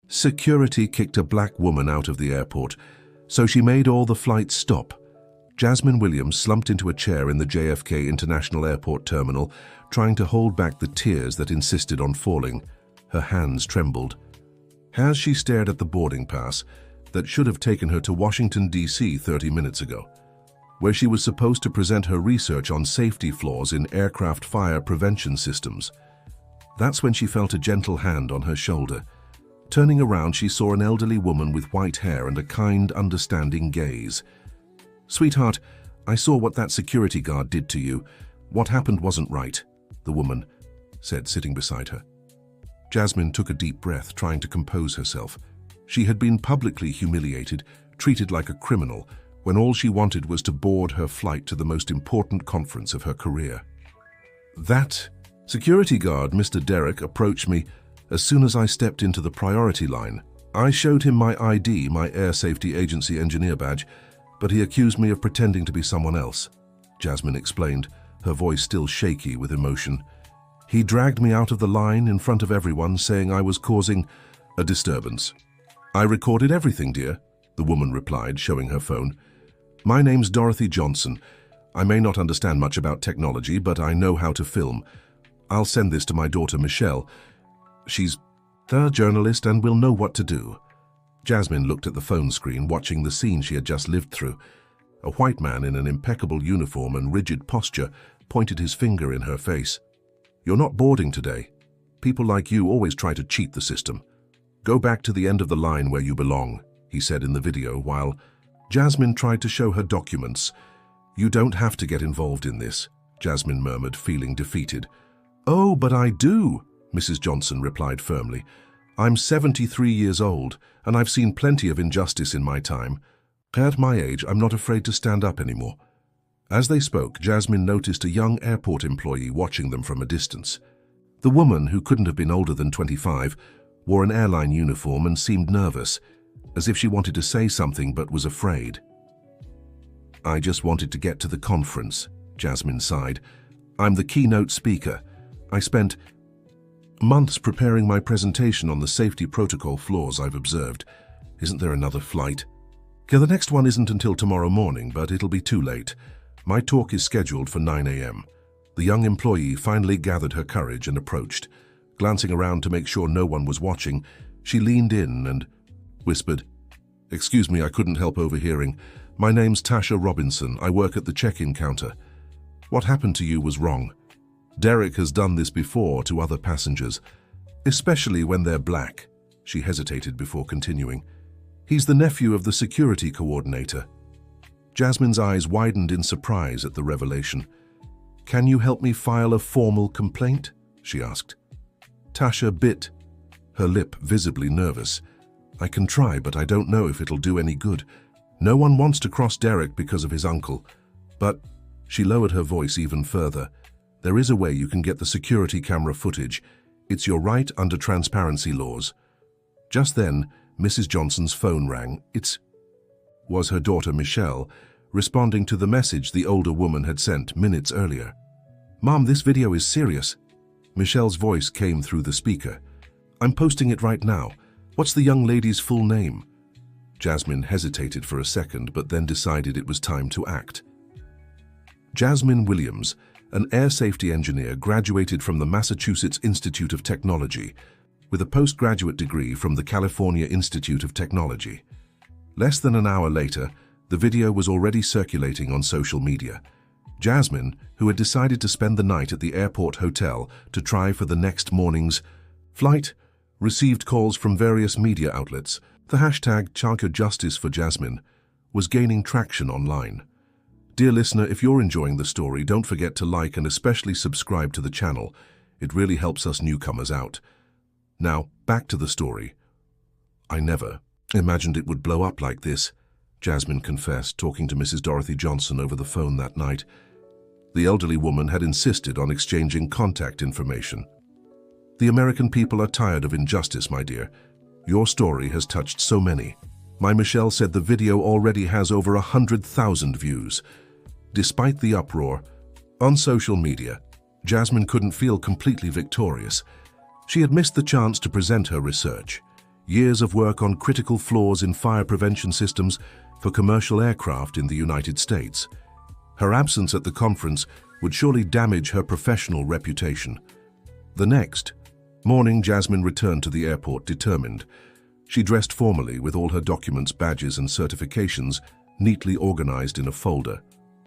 Security kicked a black woman out of the airport, so she made all the flights stop. Jasmine Williams slumped into a chair in the JFK International Airport terminal, trying to hold back the tears that insisted on falling. Her hands trembled. As she stared at the boarding pass that should have taken her to Washington, D.C. 30 minutes ago, where she was supposed to present her research on safety flaws in aircraft fire prevention systems. That's when she felt a gentle hand on her shoulder. Turning around, she saw an elderly woman with white hair and a kind, understanding gaze. "Sweetheart, I saw what that security guard did to you. What happened wasn't right," the woman said, sitting beside her. Jasmine took a deep breath, trying to compose herself. She had been publicly humiliated, treated like a criminal, when all she wanted was to board her flight to the most important conference of her career. That security guard, Mr. Derek, approached me as soon as I stepped into the priority line. I showed him my ID, my Air Safety Agency engineer badge, but he accused me of pretending to be someone else, Jasmine explained, her voice still shaky with emotion. He dragged me out of the line in front of everyone, saying I was causing a disturbance. "I recorded everything, dear," the woman replied, showing her phone. "My name's Dorothy Johnson. I may not understand much about technology, but I know how to film. I'll send this to my daughter, Michelle. She's a journalist and will know what to do." Jasmine looked at the phone screen, watching the scene she had just lived through. A white man in an impeccable uniform and rigid posture pointed his finger in her face. "You're not boarding today. People like you always try to cheat the system. Go back to the end of the line where you belong," he said in the video, while Jasmine tried to show her documents. "You don't have to get involved in this," Jasmine murmured, feeling defeated. "Oh, but I do," Mrs. Johnson replied firmly. "I'm 73 years old, and I've seen plenty of injustice in my time. At my age, I'm not afraid to stand up anymore." As they spoke, Jasmine noticed a young airport employee watching them from a distance. The woman, who couldn't have been older than 25, wore an airline uniform and seemed nervous, as if she wanted to say something but was afraid. "I just wanted to get to the conference," Jasmine sighed. "I'm the keynote speaker. I spent months preparing my presentation on the safety protocol flaws I've observed. Isn't there another flight?" "Yeah, the next one isn't until tomorrow morning, but it'll be too late. My talk is scheduled for 9 a.m. The young employee finally gathered her courage and approached. Glancing around to make sure no one was watching, she leaned in and whispered, "Excuse me, I couldn't help overhearing. My name's Tasha Robinson. I work at the check-in counter. What happened to you was wrong. Derek has done this before to other passengers, especially when they're black." She hesitated before continuing. "He's the nephew of the security coordinator." Jasmine's eyes widened in surprise at the revelation. "Can you help me file a formal complaint?" she asked. Tasha bit her lip, visibly nervous. "I can try, but I don't know if it'll do any good. No one wants to cross Derek because of his uncle. But," she lowered her voice even further, "there is a way you can get the security camera footage. It's your right under transparency laws." Just then, Mrs. Johnson's phone rang. It was her daughter, Michelle, responding to the message the older woman had sent minutes earlier. "Mom, this video is serious." Michelle's voice came through the speaker. "I'm posting it right now. What's the young lady's full name?" Jasmine hesitated for a second, but then decided it was time to act. Jasmine Williams, an air safety engineer, graduated from the Massachusetts Institute of Technology with a postgraduate degree from the California Institute of Technology. Less than an hour later, the video was already circulating on social media. Jasmine, who had decided to spend the night at the airport hotel to try for the next morning's flight, received calls from various media outlets. The hashtag #CharcoJustice for Jasmine was gaining traction online. Dear listener, if you're enjoying the story, don't forget to like and especially subscribe to the channel. It really helps us newcomers out. Now, back to the story. "I never imagined it would blow up like this," Jasmine confessed, talking to Mrs. Dorothy Johnson over the phone that night. The elderly woman had insisted on exchanging contact information. "The American people are tired of injustice, my dear. Your story has touched so many. My Michelle said the video already has over 100,000 views." Despite the uproar on social media, Jasmine couldn't feel completely victorious. She had missed the chance to present her research. years of work on critical flaws in fire prevention systems for commercial aircraft in the United States. Her absence at the conference would surely damage her professional reputation. The next morning, Jasmine returned to the airport determined. She dressed formally with all her documents, badges, and certifications neatly organized in a folder.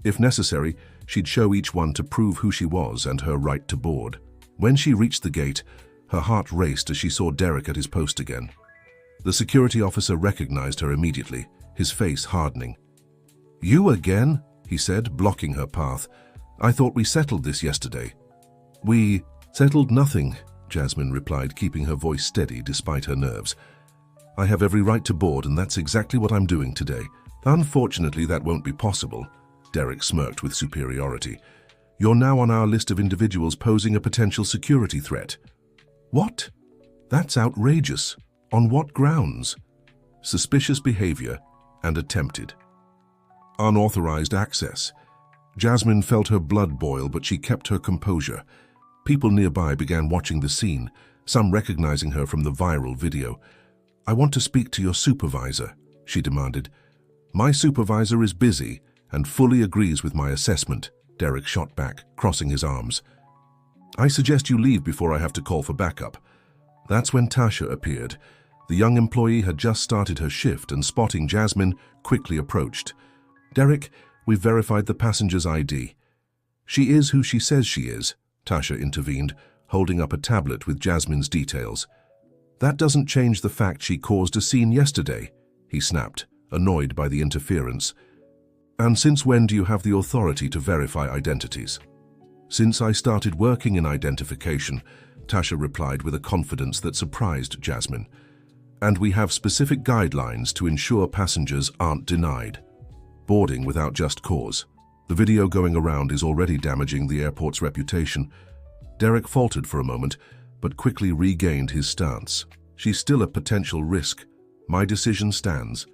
If necessary, she'd show each one to prove who she was and her right to board. When she reached the gate, her heart raced as she saw Derek at his post again. The security officer recognized her immediately, his face hardening. "You again?" he said, blocking her path. "I thought we settled this yesterday." "We settled nothing," Jasmine replied, keeping her voice steady despite her nerves. "I have every right to board, and that's exactly what I'm doing today." "Unfortunately, that won't be possible," Derek smirked with superiority. "You're now on our list of individuals posing a potential security threat." "What? That's outrageous. On what grounds?" "Suspicious behavior and attempted unauthorized access." Jasmine felt her blood boil, but she kept her composure. People nearby began watching the scene, some recognizing her from the viral video. "I want to speak to your supervisor," she demanded. "My supervisor is busy and fully agrees with my assessment," Derek shot back, crossing his arms. "I suggest you leave before I have to call for backup." That's when Tasha appeared. The young employee had just started her shift and, spotting Jasmine, quickly approached. "Derek, we've verified the passenger's ID." "She is who she says she is," Tasha intervened, holding up a tablet with Jasmine's details. "That doesn't change the fact she caused a scene yesterday," he snapped, annoyed by the interference. "And since when do you have the authority to verify identities?" "Since I started working in identification," Tasha replied with a confidence that surprised Jasmine. "And we have specific guidelines to ensure passengers aren't denied boarding without just cause. The video going around is already damaging the airport's reputation." Derek faltered for a moment, but quickly regained his stance. "She's still a potential risk. My decision stands."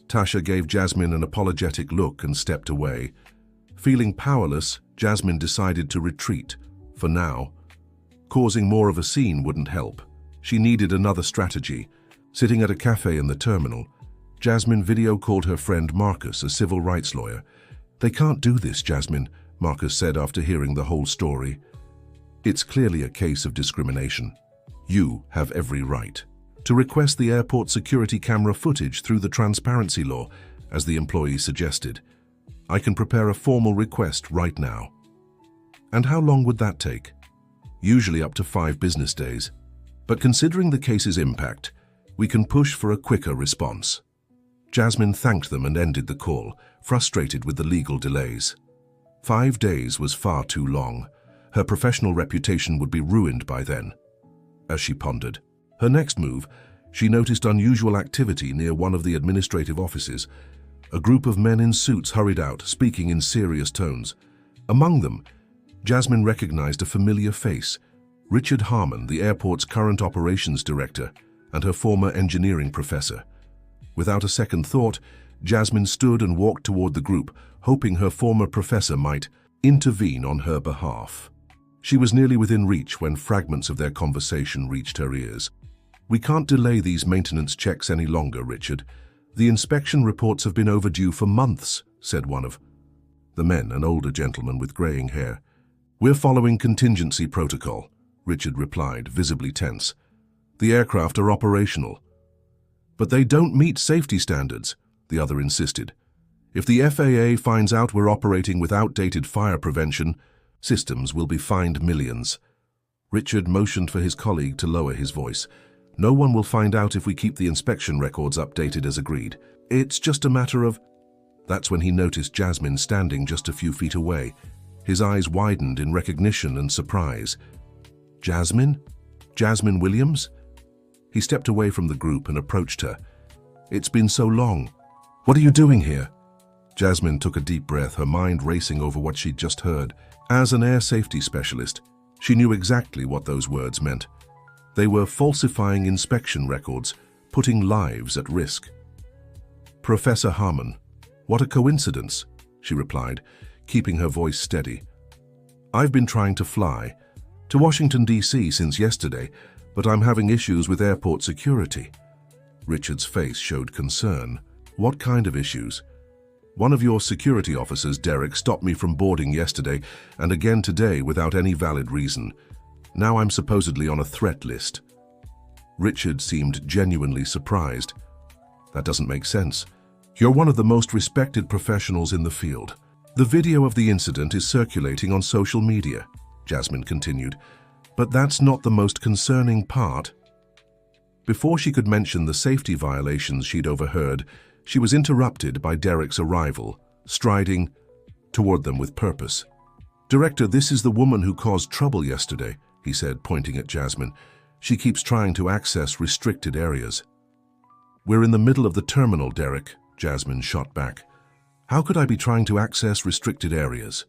Tasha gave Jasmine an apologetic look and stepped away. Feeling powerless, Jasmine decided to retreat, for now. Causing more of a scene wouldn't help. She needed another strategy. Sitting at a cafe in the terminal, Jasmine video called her friend Marcus, a civil rights lawyer. "They can't do this, Jasmine," Marcus said after hearing the whole story. "It's clearly a case of discrimination. You have every right to request the airport security camera footage through the transparency law, as the employee suggested. I can prepare a formal request right now." "And how long would that take?" "Usually up to 5 business days. But considering the case's impact, we can push for a quicker response." Jasmine thanked them and ended the call, frustrated with the legal delays. 5 days was far too long. Her professional reputation would be ruined by then. As she pondered her next move, she noticed unusual activity near one of the administrative offices. A group of men in suits hurried out, speaking in serious tones. Among them, Jasmine recognized a familiar face, Richard Harmon, the airport's current operations director, and her former engineering professor. Without a second thought, Jasmine stood and walked toward the group, hoping her former professor might intervene on her behalf. She was nearly within reach when fragments of their conversation reached her ears. "We can't delay these maintenance checks any longer, Richard. The inspection reports have been overdue for months," said one of the men, an older gentleman with graying hair. "We're following contingency protocol," Richard replied, visibly tense. "The aircraft are operational." "But they don't meet safety standards," the other insisted. "If the FAA finds out we're operating with outdated fire prevention systems, we'll be fined millions." Richard motioned for his colleague to lower his voice. "No one will find out if we keep the inspection records updated as agreed. It's just a matter of—" That's when he noticed Jasmine standing just a few feet away. His eyes widened in recognition and surprise. "Jasmine? Jasmine Williams?" He stepped away from the group and approached her. "It's been so long. What are you doing here?" Jasmine took a deep breath, her mind racing over what she'd just heard. As an air safety specialist, she knew exactly what those words meant. They were falsifying inspection records, putting lives at risk. "Professor Harmon, what a coincidence," she replied, keeping her voice steady. "I've been trying to fly to Washington, D.C. since yesterday, but I'm having issues with airport security. Richard's face showed concern. What kind of issues? One of your security officers, Derek, stopped me from boarding yesterday and again today without any valid reason. Now I'm supposedly on a threat list. Richard seemed genuinely surprised. That doesn't make sense. You're one of the most respected professionals in the field. The video of the incident is circulating on social media, Jasmine continued. But that's not the most concerning part. Before she could mention the safety violations she'd overheard, she was interrupted by Derek's arrival, striding toward them with purpose. "Director, this is the woman who caused trouble yesterday," he said, pointing at Jasmine. "She keeps trying to access restricted areas." "We're in the middle of the terminal, Derek," Jasmine shot back. "How could I be trying to access restricted areas?"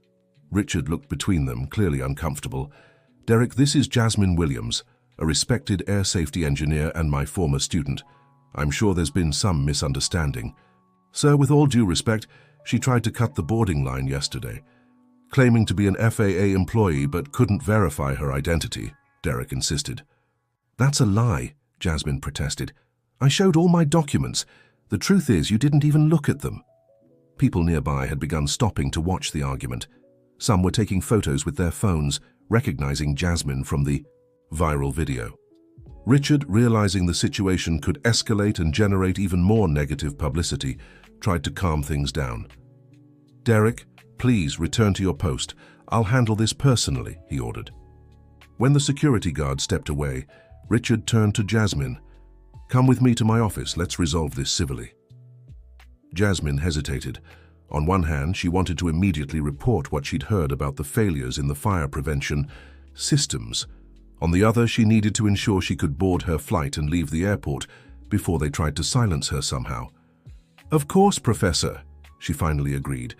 Richard looked between them, clearly uncomfortable. "Derek, this is Jasmine Williams, a respected air safety engineer and my former student. I'm sure there's been some misunderstanding. Sir, with all due respect, she tried to cut the boarding line yesterday, claiming to be an FAA employee but couldn't verify her identity," Derek insisted. "That's a lie," Jasmine protested. "I showed all my documents. The truth is, you didn't even look at them." People nearby had begun stopping to watch the argument. Some were taking photos with their phones, recognizing Jasmine from the viral video. Richard, realizing the situation could escalate and generate even more negative publicity, tried to calm things down. "Derek, please return to your post. I'll handle this personally," he ordered. When the security guard stepped away, Richard turned to Jasmine. "Come with me to my office. Let's resolve this civilly." Jasmine hesitated. On one hand, she wanted to immediately report what she'd heard about the failures in the fire prevention systems. On the other, she needed to ensure she could board her flight and leave the airport before they tried to silence her somehow. "Of course, Professor," she finally agreed.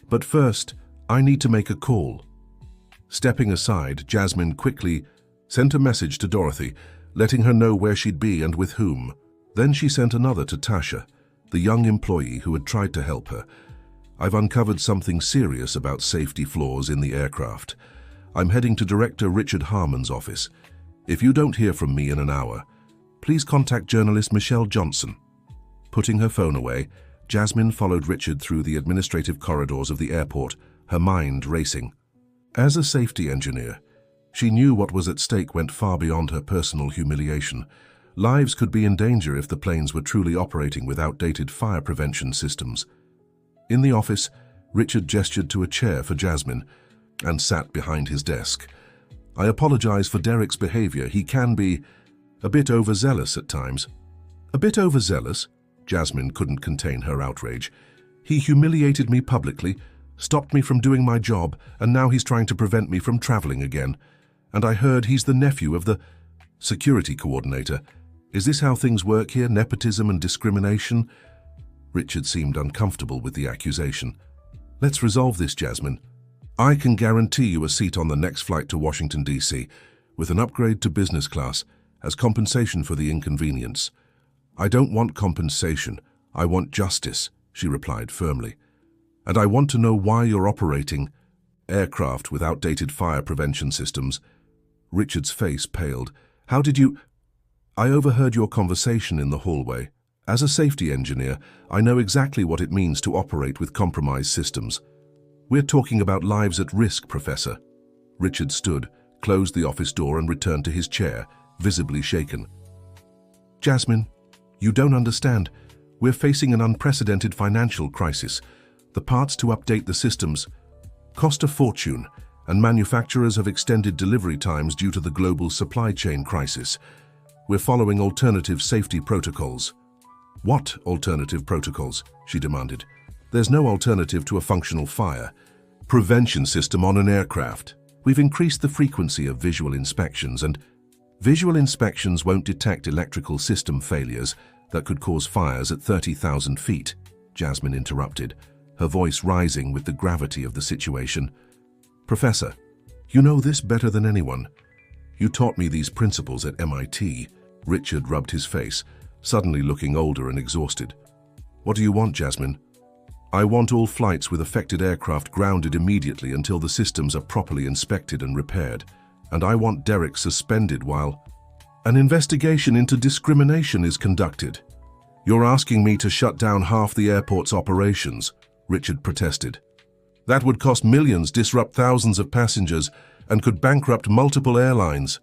"But first, I need to make a call." Stepping aside, Jasmine quickly sent a message to Dorothy, letting her know where she'd be and with whom. Then she sent another to Tasha, the young employee who had tried to help her. "I've uncovered something serious about safety flaws in the aircraft. I'm heading to Director Richard Harmon's office. If you don't hear from me in an hour, please contact journalist Michelle Johnson." Putting her phone away, Jasmine followed Richard through the administrative corridors of the airport, her mind racing. As a safety engineer, she knew what was at stake went far beyond her personal humiliation. Lives could be in danger if the planes were truly operating with outdated fire prevention systems. In the office, Richard gestured to a chair for Jasmine and sat behind his desk. "I apologize for Derek's behavior. He can be a bit overzealous at times." "A bit overzealous?" Jasmine couldn't contain her outrage. "He humiliated me publicly, stopped me from doing my job, and now he's trying to prevent me from traveling again. And I heard he's the nephew of the security coordinator. Is this how things work here, nepotism and discrimination?" Richard seemed uncomfortable with the accusation. "Let's resolve this, Jasmine. I can guarantee you a seat on the next flight to Washington, D.C., with an upgrade to business class as compensation for the inconvenience." "I don't want compensation. I want justice," she replied firmly. "And I want to know why you're operating aircraft with outdated fire prevention systems." Richard's face paled. "How did you—" "I overheard your conversation in the hallway. As a safety engineer, I know exactly what it means to operate with compromised systems. We're talking about lives at risk, Professor." Richard stood, closed the office door and returned to his chair, visibly shaken. "Jasmine, you don't understand. We're facing an unprecedented financial crisis. The parts to update the systems cost a fortune, and manufacturers have extended delivery times due to the global supply chain crisis. We're following alternative safety protocols." "What alternative protocols?" she demanded. "There's no alternative to a functional fire prevention system on an aircraft. We've increased the frequency of visual inspections, and visual inspections won't detect electrical system failures that could cause fires at 30,000 feet, Jasmine interrupted, her voice rising with the gravity of the situation. "Professor, you know this better than anyone. You taught me these principles at MIT. Richard rubbed his face, suddenly looking older and exhausted. "What do you want, Jasmine?" "I want all flights with affected aircraft grounded immediately until the systems are properly inspected and repaired. And I want Derek suspended while an investigation into discrimination is conducted." You're asking me to shut down half the airport's operations, Richard protested. That would cost millions, disrupt thousands of passengers, and could bankrupt multiple airlines.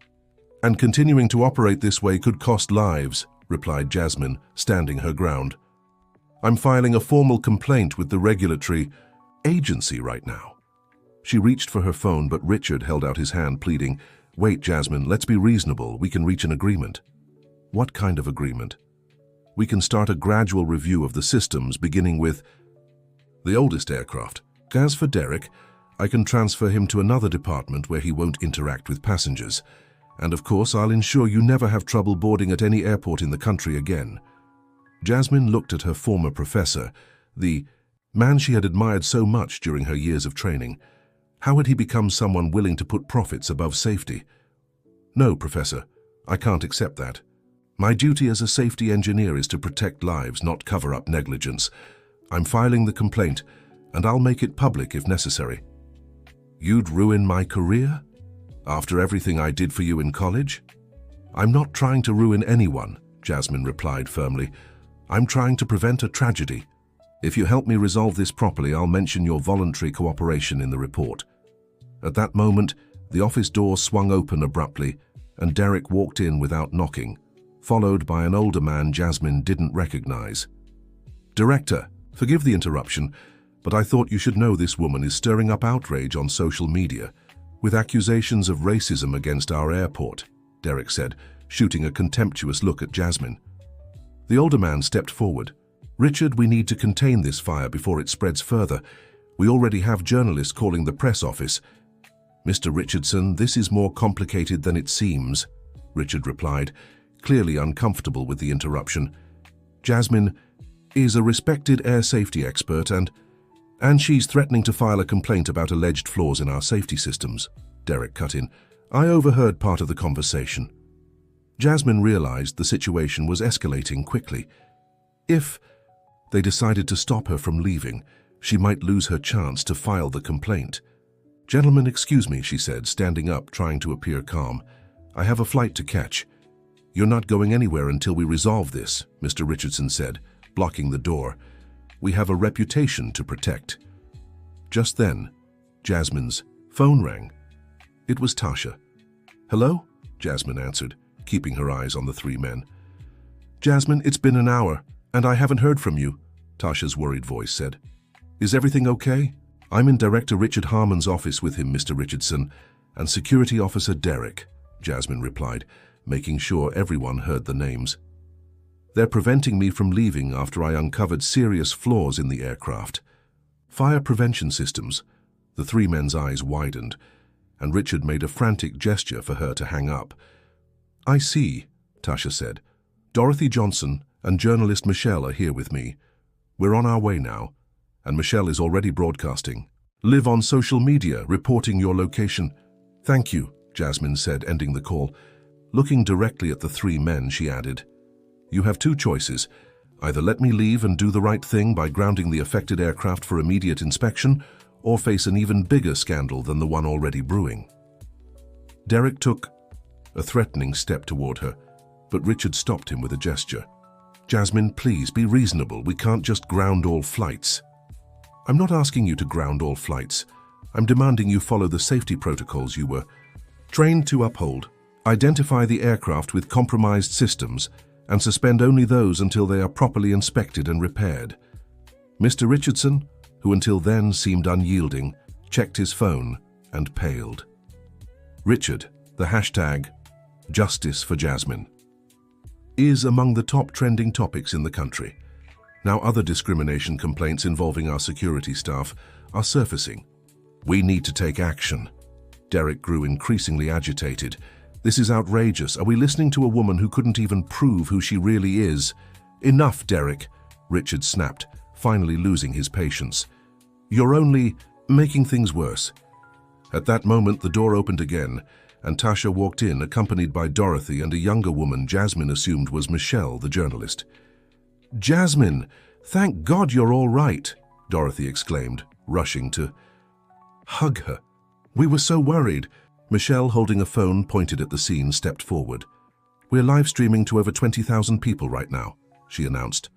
And continuing to operate this way could cost lives, replied Jasmine, standing her ground. I'm filing a formal complaint with the regulatory agency right now. She reached for her phone, but Richard held out his hand, pleading, Wait, Jasmine, let's be reasonable. We can reach an agreement. What kind of agreement? We can start a gradual review of the systems, beginning with the oldest aircraft. As for Derek, I can transfer him to another department where he won't interact with passengers. And of course, I'll ensure you never have trouble boarding at any airport in the country again. Jasmine looked at her former professor, the man she had admired so much during her years of training. How had he become someone willing to put profits above safety? No, Professor, I can't accept that. My duty as a safety engineer is to protect lives, not cover up negligence. I'm filing the complaint, and I'll make it public if necessary. You'd ruin my career? After everything I did for you in college? I'm not trying to ruin anyone, Jasmine replied firmly. I'm trying to prevent a tragedy. If you help me resolve this properly, I'll mention your voluntary cooperation in the report. At that moment, the office door swung open abruptly, and Derek walked in without knocking, followed by an older man Jasmine didn't recognize. Director, forgive the interruption, but I thought you should know this woman is stirring up outrage on social media with accusations of racism against our airport, Derek said, shooting a contemptuous look at Jasmine. The older man stepped forward. Richard, we need to contain this fire before it spreads further. We already have journalists calling the press office. Mr. Richardson, this is more complicated than it seems, Richard replied, clearly uncomfortable with the interruption. Jasmine is a respected air safety expert and she's threatening to file a complaint about alleged flaws in our safety systems, Derek cut in. I overheard part of the conversation. Jasmine realized the situation was escalating quickly. If they decided to stop her from leaving, she might lose her chance to file the complaint. Gentlemen, excuse me, she said, standing up, trying to appear calm. I have a flight to catch. You're not going anywhere until we resolve this, Mr. Richardson said, blocking the door. We have a reputation to protect. Just then, Jasmine's phone rang. It was Tasha. Hello? Jasmine answered, keeping her eyes on the three men. Jasmine, it's been an hour, and I haven't heard from you, Tasha's worried voice said. Is everything okay? I'm in Director Richard Harmon's office with him, Mr. Richardson, and Security Officer Derek, Jasmine replied, making sure everyone heard the names. They're preventing me from leaving after I uncovered serious flaws in the aircraft. Fire prevention systems. The three men's eyes widened, and Richard made a frantic gesture for her to hang up. I see, Tasha said. Dorothy Johnson and journalist Michelle are here with me. We're on our way now, and Michelle is already broadcasting. Live on social media, reporting your location. Thank you, Jasmine said, ending the call. Looking directly at the three men, she added, You have two choices. Either let me leave and do the right thing by grounding the affected aircraft for immediate inspection, or face an even bigger scandal than the one already brewing. Derek took a threatening step toward her, but Richard stopped him with a gesture. Jasmine, please be reasonable. We can't just ground all flights. I'm not asking you to ground all flights. I'm demanding you follow the safety protocols you were trained to uphold. Identify the aircraft with compromised systems and suspend only those until they are properly inspected and repaired. Mr. Richardson, who until then seemed unyielding, checked his phone and paled. Richard, the hashtag Justice for Jasmine, is among the top trending topics in the country. Now other discrimination complaints involving our security staff are surfacing. We need to take action. Derek grew increasingly agitated. This is outrageous. Are we listening to a woman who couldn't even prove who she really is? Enough, Derek, Richard snapped, finally losing his patience. You're only making things worse. At that moment, the door opened again, and Tasha walked in, accompanied by Dorothy and a younger woman Jasmine assumed was Michelle, the journalist. Jasmine, thank God you're all right, Dorothy exclaimed, rushing to hug her. We were so worried. Michelle, holding a phone pointed at the scene, stepped forward. We're live streaming to over 20,000 people right now, she announced.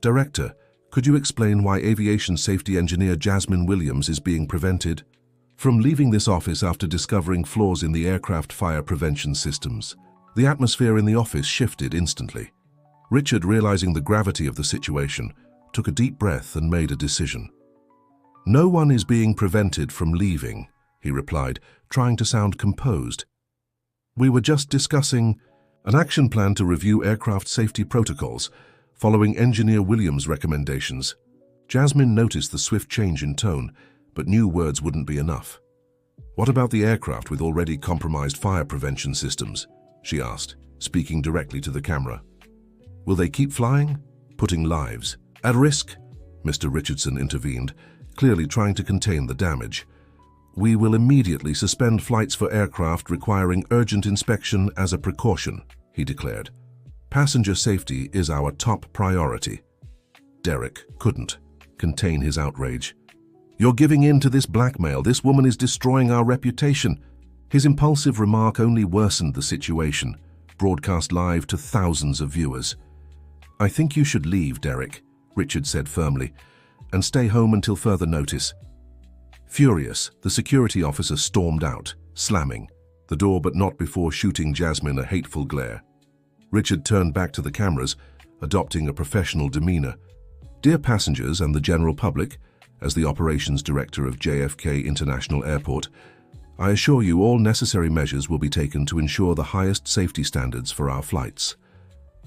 "Director, could you explain why aviation safety engineer Jasmine Williams is being prevented from leaving this office after discovering flaws in the aircraft fire prevention systems?" The atmosphere in the office shifted instantly. Richard, realizing the gravity of the situation, took a deep breath and made a decision. "No one is being prevented from leaving," he replied, trying to sound composed. "We were just discussing an action plan to review aircraft safety protocols, following engineer Williams' recommendations." Jasmine noticed the swift change in tone, but knew words wouldn't be enough. "What about the aircraft with already compromised fire prevention systems?" she asked, speaking directly to the camera. "Will they keep flying, putting lives at risk?" Mr. Richardson intervened, clearly trying to contain the damage. "We will immediately suspend flights for aircraft requiring urgent inspection as a precaution," he declared. "Passenger safety is our top priority." Derek couldn't contain his outrage. "You're giving in to this blackmail. This woman is destroying our reputation." His impulsive remark only worsened the situation, broadcast live to thousands of viewers. "I think you should leave, Derek," Richard said firmly, "and stay home until further notice." Furious, the security officer stormed out, slamming the door but not before shooting Jasmine a hateful glare. Richard turned back to the cameras, adopting a professional demeanor. "Dear passengers and the general public, as the operations director of JFK International Airport, I assure you all necessary measures will be taken to ensure the highest safety standards for our flights.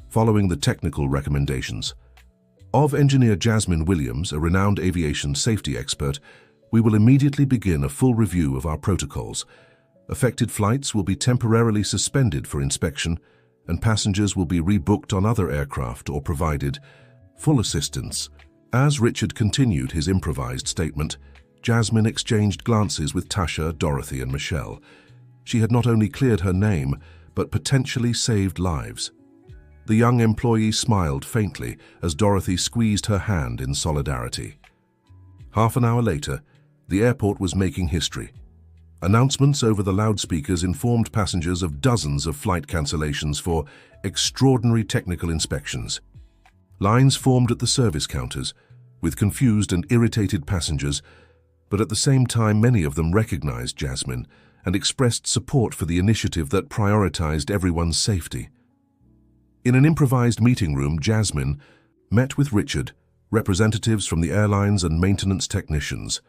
Following the technical recommendations of engineer Jasmine Williams, a renowned aviation safety expert, we will immediately begin a full review of our protocols. Affected flights will be temporarily suspended for inspection, and passengers will be rebooked on other aircraft or provided full assistance." As Richard continued his improvised statement, Jasmine exchanged glances with Tasha, Dorothy, and Michelle. She had not only cleared her name, but potentially saved lives. The young employee smiled faintly as Dorothy squeezed her hand in solidarity. Half an hour later, the airport was making history. Announcements over the loudspeakers informed passengers of dozens of flight cancellations for extraordinary technical inspections. Lines formed at the service counters, with confused and irritated passengers, but at the same time many of them recognized Jasmine and expressed support for the initiative that prioritized everyone's safety. In an improvised meeting room, Jasmine met with Richard, representatives from the airlines and maintenance technicians.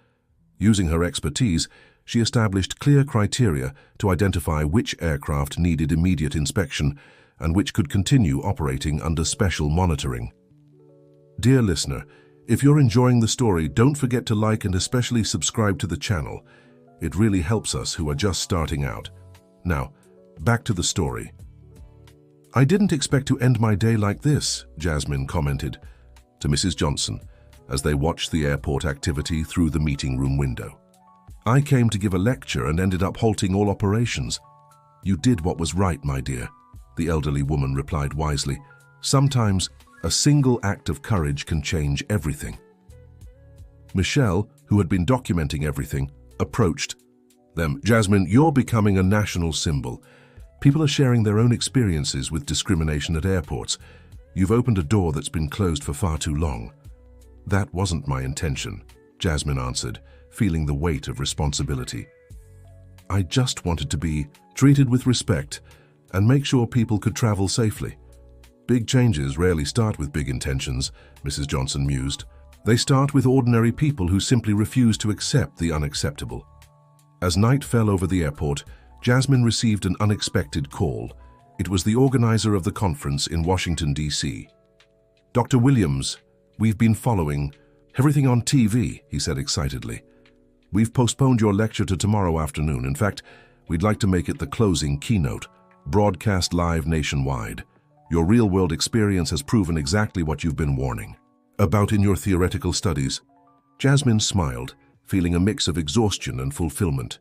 Using her expertise, she established clear criteria to identify which aircraft needed immediate inspection and which could continue operating under special monitoring. Dear listener, if you're enjoying the story, don't forget to like and especially subscribe to the channel. It really helps us who are just starting out. Now, back to the story. "I didn't expect to end my day like this," Jasmine commented to Mrs. Johnson as they watched the airport activity through the meeting room window. "I came to give a lecture and ended up halting all operations." "You did what was right, my dear," the elderly woman replied wisely. "Sometimes a single act of courage can change everything." Michelle, who had been documenting everything, approached them. "Jasmine, you're becoming a national symbol. People are sharing their own experiences with discrimination at airports. You've opened a door that's been closed for far too long." "That wasn't my intention," Jasmine answered, feeling the weight of responsibility. "I just wanted to be treated with respect and make sure people could travel safely." "Big changes rarely start with big intentions," Mrs. Johnson mused. "They start with ordinary people who simply refuse to accept the unacceptable." As night fell over the airport, Jasmine received an unexpected call. It was the organizer of the conference in Washington, D.C. "Dr. Williams, we've been following everything on TV," he said excitedly. "We've postponed your lecture to tomorrow afternoon. In fact, we'd like to make it the closing keynote, broadcast live nationwide. Your real-world experience has proven exactly what you've been warning about in your theoretical studies." Jasmine smiled, feeling a mix of exhaustion and fulfillment.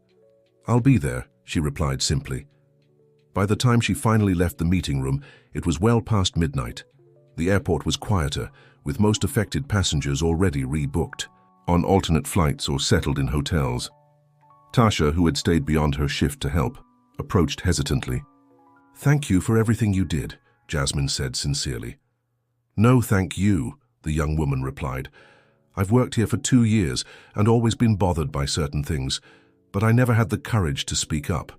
"I'll be there," she replied simply. By the time she finally left the meeting room, it was well past midnight. The airport was quieter, with most affected passengers already rebooked on alternate flights or settled in hotels. Tasha, who had stayed beyond her shift to help, approached hesitantly. "Thank you for everything you did," Jasmine said sincerely. "No, thank you," the young woman replied. "I've worked here for 2 years and always been bothered by certain things, but I never had the courage to speak up."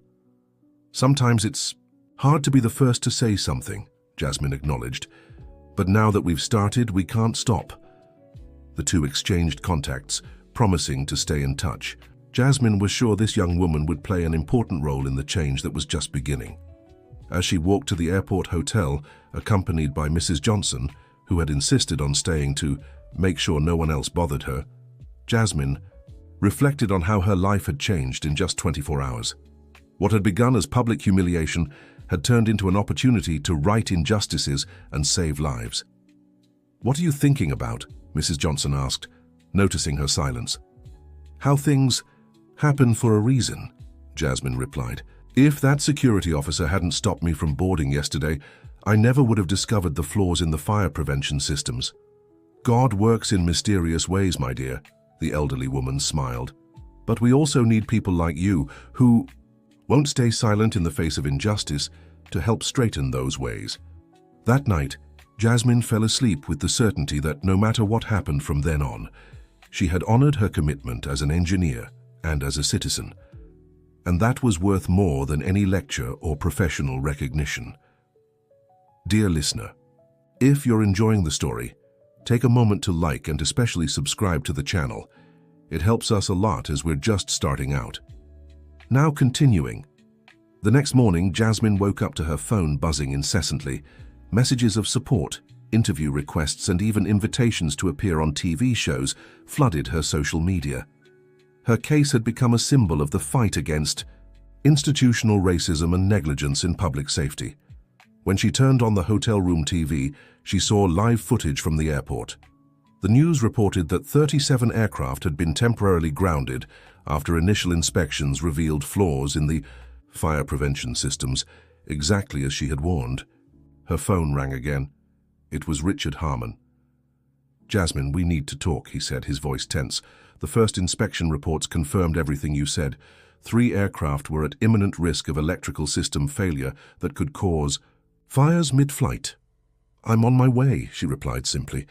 "Sometimes it's hard to be the first to say something," Jasmine acknowledged. "But now that we've started, we can't stop." The two exchanged contacts, promising to stay in touch. Jasmine was sure this young woman would play an important role in the change that was just beginning. As she walked to the airport hotel, accompanied by Mrs. Johnson, who had insisted on staying to make sure no one else bothered her, Jasmine reflected on how her life had changed in just 24 hours. What had begun as public humiliation had turned into an opportunity to right injustices and save lives. "What are you thinking about?" Mrs. Johnson asked, noticing her silence. "How things happen for a reason," Jasmine replied. "If that security officer hadn't stopped me from boarding yesterday, I never would have discovered the flaws in the fire prevention systems." "God works in mysterious ways, my dear," the elderly woman smiled. "But we also need people like you who won't stay silent in the face of injustice to help straighten those ways." That night, Jasmine fell asleep with the certainty that no matter what happened from then on, she had honored her commitment as an engineer and as a citizen. And that was worth more than any lecture or professional recognition. Dear listener, if you're enjoying the story, take a moment to like and especially subscribe to the channel. It helps us a lot as we're just starting out. Now continuing. The next morning, Jasmine woke up to her phone buzzing incessantly. Messages of support, interview requests, and even invitations to appear on TV shows flooded her social media. Her case had become a symbol of the fight against institutional racism and negligence in public safety. When she turned on the hotel room TV, she saw live footage from the airport. The news reported that 37 aircraft had been temporarily grounded after initial inspections revealed flaws in the fire prevention systems, exactly as she had warned. Her phone rang again. It was Richard Harmon. "Jasmine, we need to talk," he said, his voice tense. "The first inspection reports confirmed everything you said. 3 aircraft were at imminent risk of electrical system failure that could cause fires mid-flight." "I'm on my way," she replied simply.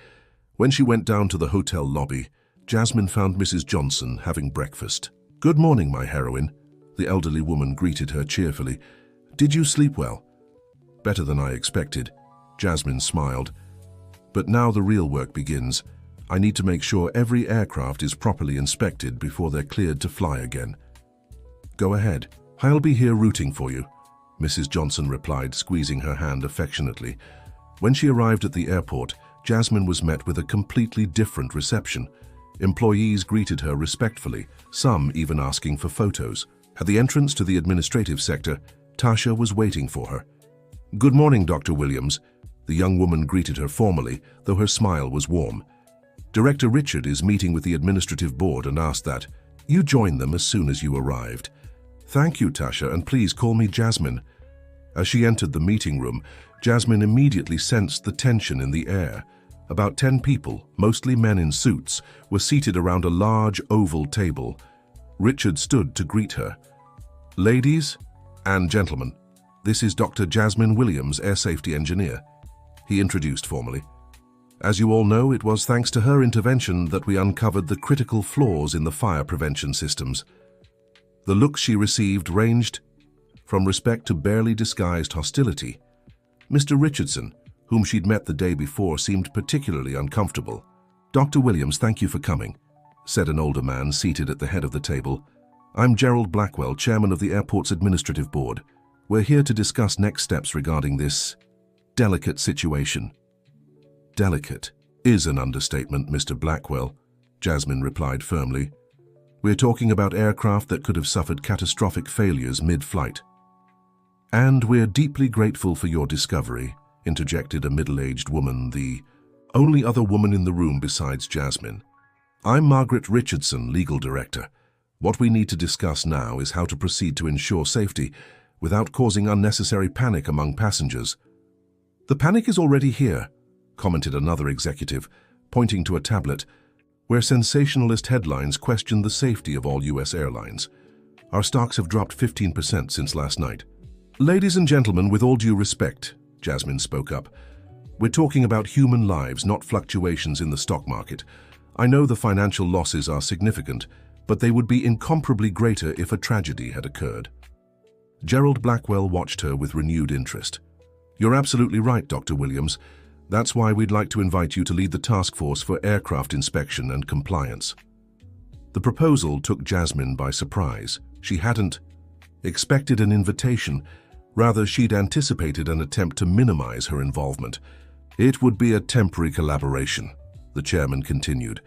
When she went down to the hotel lobby, Jasmine found Mrs. Johnson having breakfast. "Good morning, my heroine," the elderly woman greeted her cheerfully. "Did you sleep well?" "Better than I expected," Jasmine smiled. "But now the real work begins. I need to make sure every aircraft is properly inspected before they're cleared to fly again." "Go ahead. I'll be here rooting for you," Mrs. Johnson replied, squeezing her hand affectionately. When she arrived at the airport, Jasmine was met with a completely different reception. Employees greeted her respectfully, some even asking for photos. At the entrance to the administrative sector, Tasha was waiting for her. "Good morning, Dr. Williams." The young woman greeted her formally, though her smile was warm. "Director Richard is meeting with the administrative board and asked that you join them as soon as you arrived." "Thank you, Tasha, and please call me Jasmine." As she entered the meeting room, Jasmine immediately sensed the tension in the air. About 10 people, mostly men in suits, were seated around a large oval table. Richard stood to greet her. "Ladies and gentlemen, this is Dr. Jasmine Williams, air safety engineer," he introduced formally. "As you all know, it was thanks to her intervention that we uncovered the critical flaws in the fire prevention systems." The looks she received ranged from respect to barely disguised hostility. Mr. Richardson, whom she'd met the day before, seemed particularly uncomfortable. "Dr. Williams, thank you for coming," said an older man seated at the head of the table. "I'm Gerald Blackwell, chairman of the airport's administrative board. We're here to discuss next steps regarding this delicate situation." "Delicate is an understatement, Mr. Blackwell," Jasmine replied firmly. "We're talking about aircraft that could have suffered catastrophic failures mid-flight." "And we're deeply grateful for your discovery," interjected a middle-aged woman, the only other woman in the room besides Jasmine. "I'm Margaret Richardson, legal director. What we need to discuss now is how to proceed to ensure safety without causing unnecessary panic among passengers." "The panic is already here," commented another executive, pointing to a tablet where sensationalist headlines questioned the safety of all U.S. airlines. "Our stocks have dropped 15% since last night." "Ladies and gentlemen, with all due respect," Jasmine spoke up, We're talking about human lives, not fluctuations in the stock market. I know the financial losses are significant, but they would be incomparably greater if a tragedy had occurred. Gerald Blackwell watched her with renewed interest. You're absolutely right, Dr. Williams. That's why we'd like to invite you to lead the task force for aircraft inspection and compliance. The proposal took Jasmine by surprise. She hadn't expected an invitation. Rather, she'd anticipated an attempt to minimize her involvement. It would be a temporary collaboration, the chairman continued.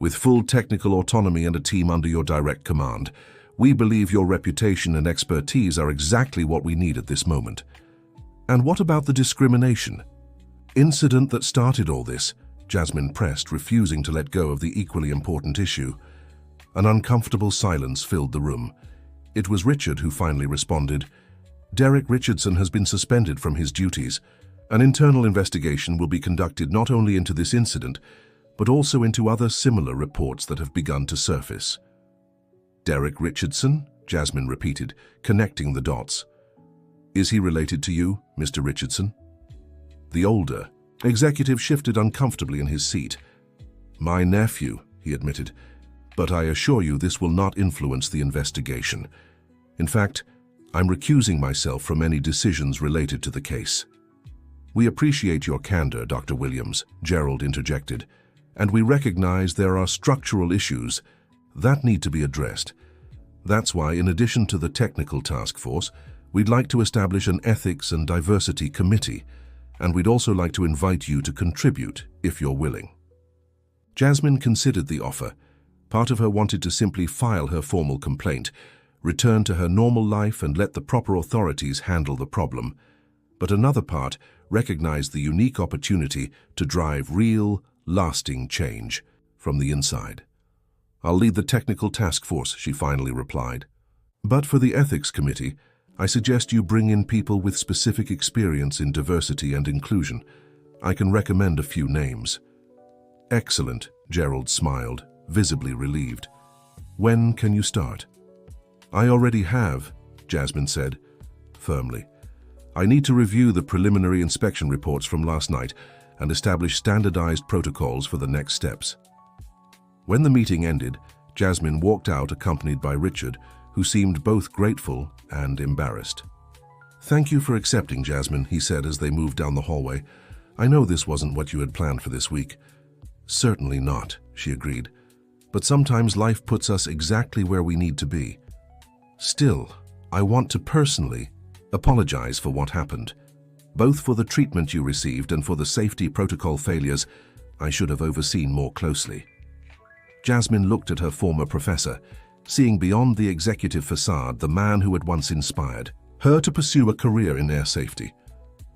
With full technical autonomy and a team under your direct command, we believe your reputation and expertise are exactly what we need at this moment. And what about the discrimination incident that started all this? Jasmine pressed, refusing to let go of the equally important issue. An uncomfortable silence filled the room. It was Richard who finally responded. Derek Richardson has been suspended from his duties. An internal investigation will be conducted not only into this incident, but also into other similar reports that have begun to surface. Derek Richardson? Jasmine repeated, connecting the dots. Is he related to you, Mr. Richardson? The older executive shifted uncomfortably in his seat. My nephew, he admitted, but I assure you this will not influence the investigation. In fact, I'm recusing myself from any decisions related to the case. We appreciate your candor, Dr. Williams, Gerald interjected, and we recognize there are structural issues that need to be addressed. That's why, in addition to the technical task force, we'd like to establish an ethics and diversity committee, and we'd also like to invite you to contribute if you're willing. Jasmine considered the offer. Part of her wanted to simply file her formal complaint, return to her normal life and let the proper authorities handle the problem. But another part recognized the unique opportunity to drive real, lasting change from the inside. I'll lead the technical task force, she finally replied. But for the ethics committee, I suggest you bring in people with specific experience in diversity and inclusion. I can recommend a few names. Excellent, Gerald smiled, visibly relieved. When can you start? I already have, Jasmine said, firmly. I need to review the preliminary inspection reports from last night and establish standardized protocols for the next steps. When the meeting ended, Jasmine walked out accompanied by Richard, who seemed both grateful and embarrassed. Thank you for accepting, Jasmine, he said as they moved down the hallway. I know this wasn't what you had planned for this week. Certainly not, she agreed. But sometimes life puts us exactly where we need to be. Still, I want to personally apologize for what happened. Both for the treatment you received and for the safety protocol failures I should have overseen more closely. Jasmine looked at her former professor, seeing beyond the executive facade the man who had once inspired her to pursue a career in air safety.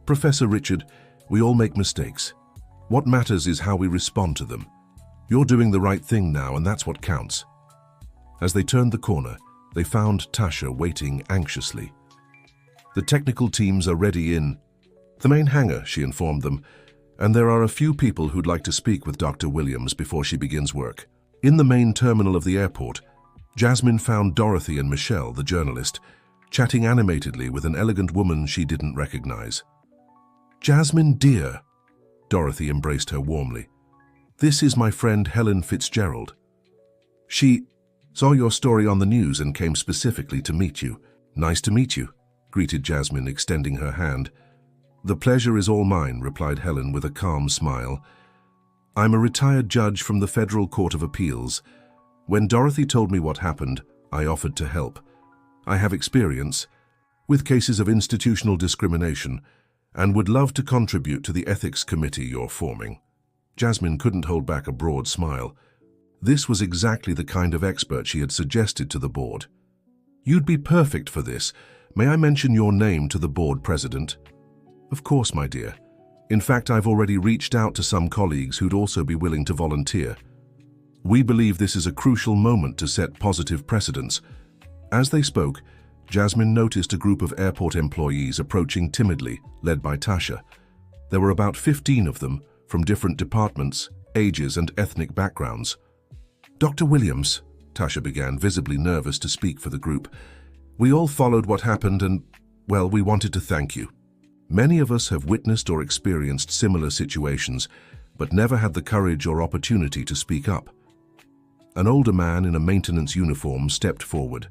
Professor Richard, we all make mistakes. What matters is how we respond to them. You're doing the right thing now, and that's what counts. As they turned the corner, they found Tasha waiting anxiously. The technical teams are ready in the main hangar, she informed them, and there are a few people who'd like to speak with Dr. Williams before she begins work. In the main terminal of the airport, Jasmine found Dorothy and Michelle, the journalist, chatting animatedly with an elegant woman she didn't recognize. Jasmine, dear, Dorothy embraced her warmly. This is my friend Helen Fitzgerald. She saw your story on the news and came specifically to meet you. Nice to meet you, greeted Jasmine, extending her hand. The pleasure is all mine, replied Helen with a calm smile. I'm a retired judge from the Federal Court of Appeals. When Dorothy told me what happened, I offered to help. I have experience with cases of institutional discrimination and would love to contribute to the ethics committee you're forming. Jasmine couldn't hold back a broad smile. This was exactly the kind of expert she had suggested to the board. You'd be perfect for this. May I mention your name to the board president? Of course, my dear. In fact, I've already reached out to some colleagues who'd also be willing to volunteer. We believe this is a crucial moment to set positive precedents. As they spoke, Jasmine noticed a group of airport employees approaching timidly, led by Tasha. There were about 15 of them, from different departments, ages, and ethnic backgrounds. Dr. Williams, Tasha began, visibly nervous to speak for the group. We all followed what happened and, well, we wanted to thank you. Many of us have witnessed or experienced similar situations, but never had the courage or opportunity to speak up. An older man in a maintenance uniform stepped forward.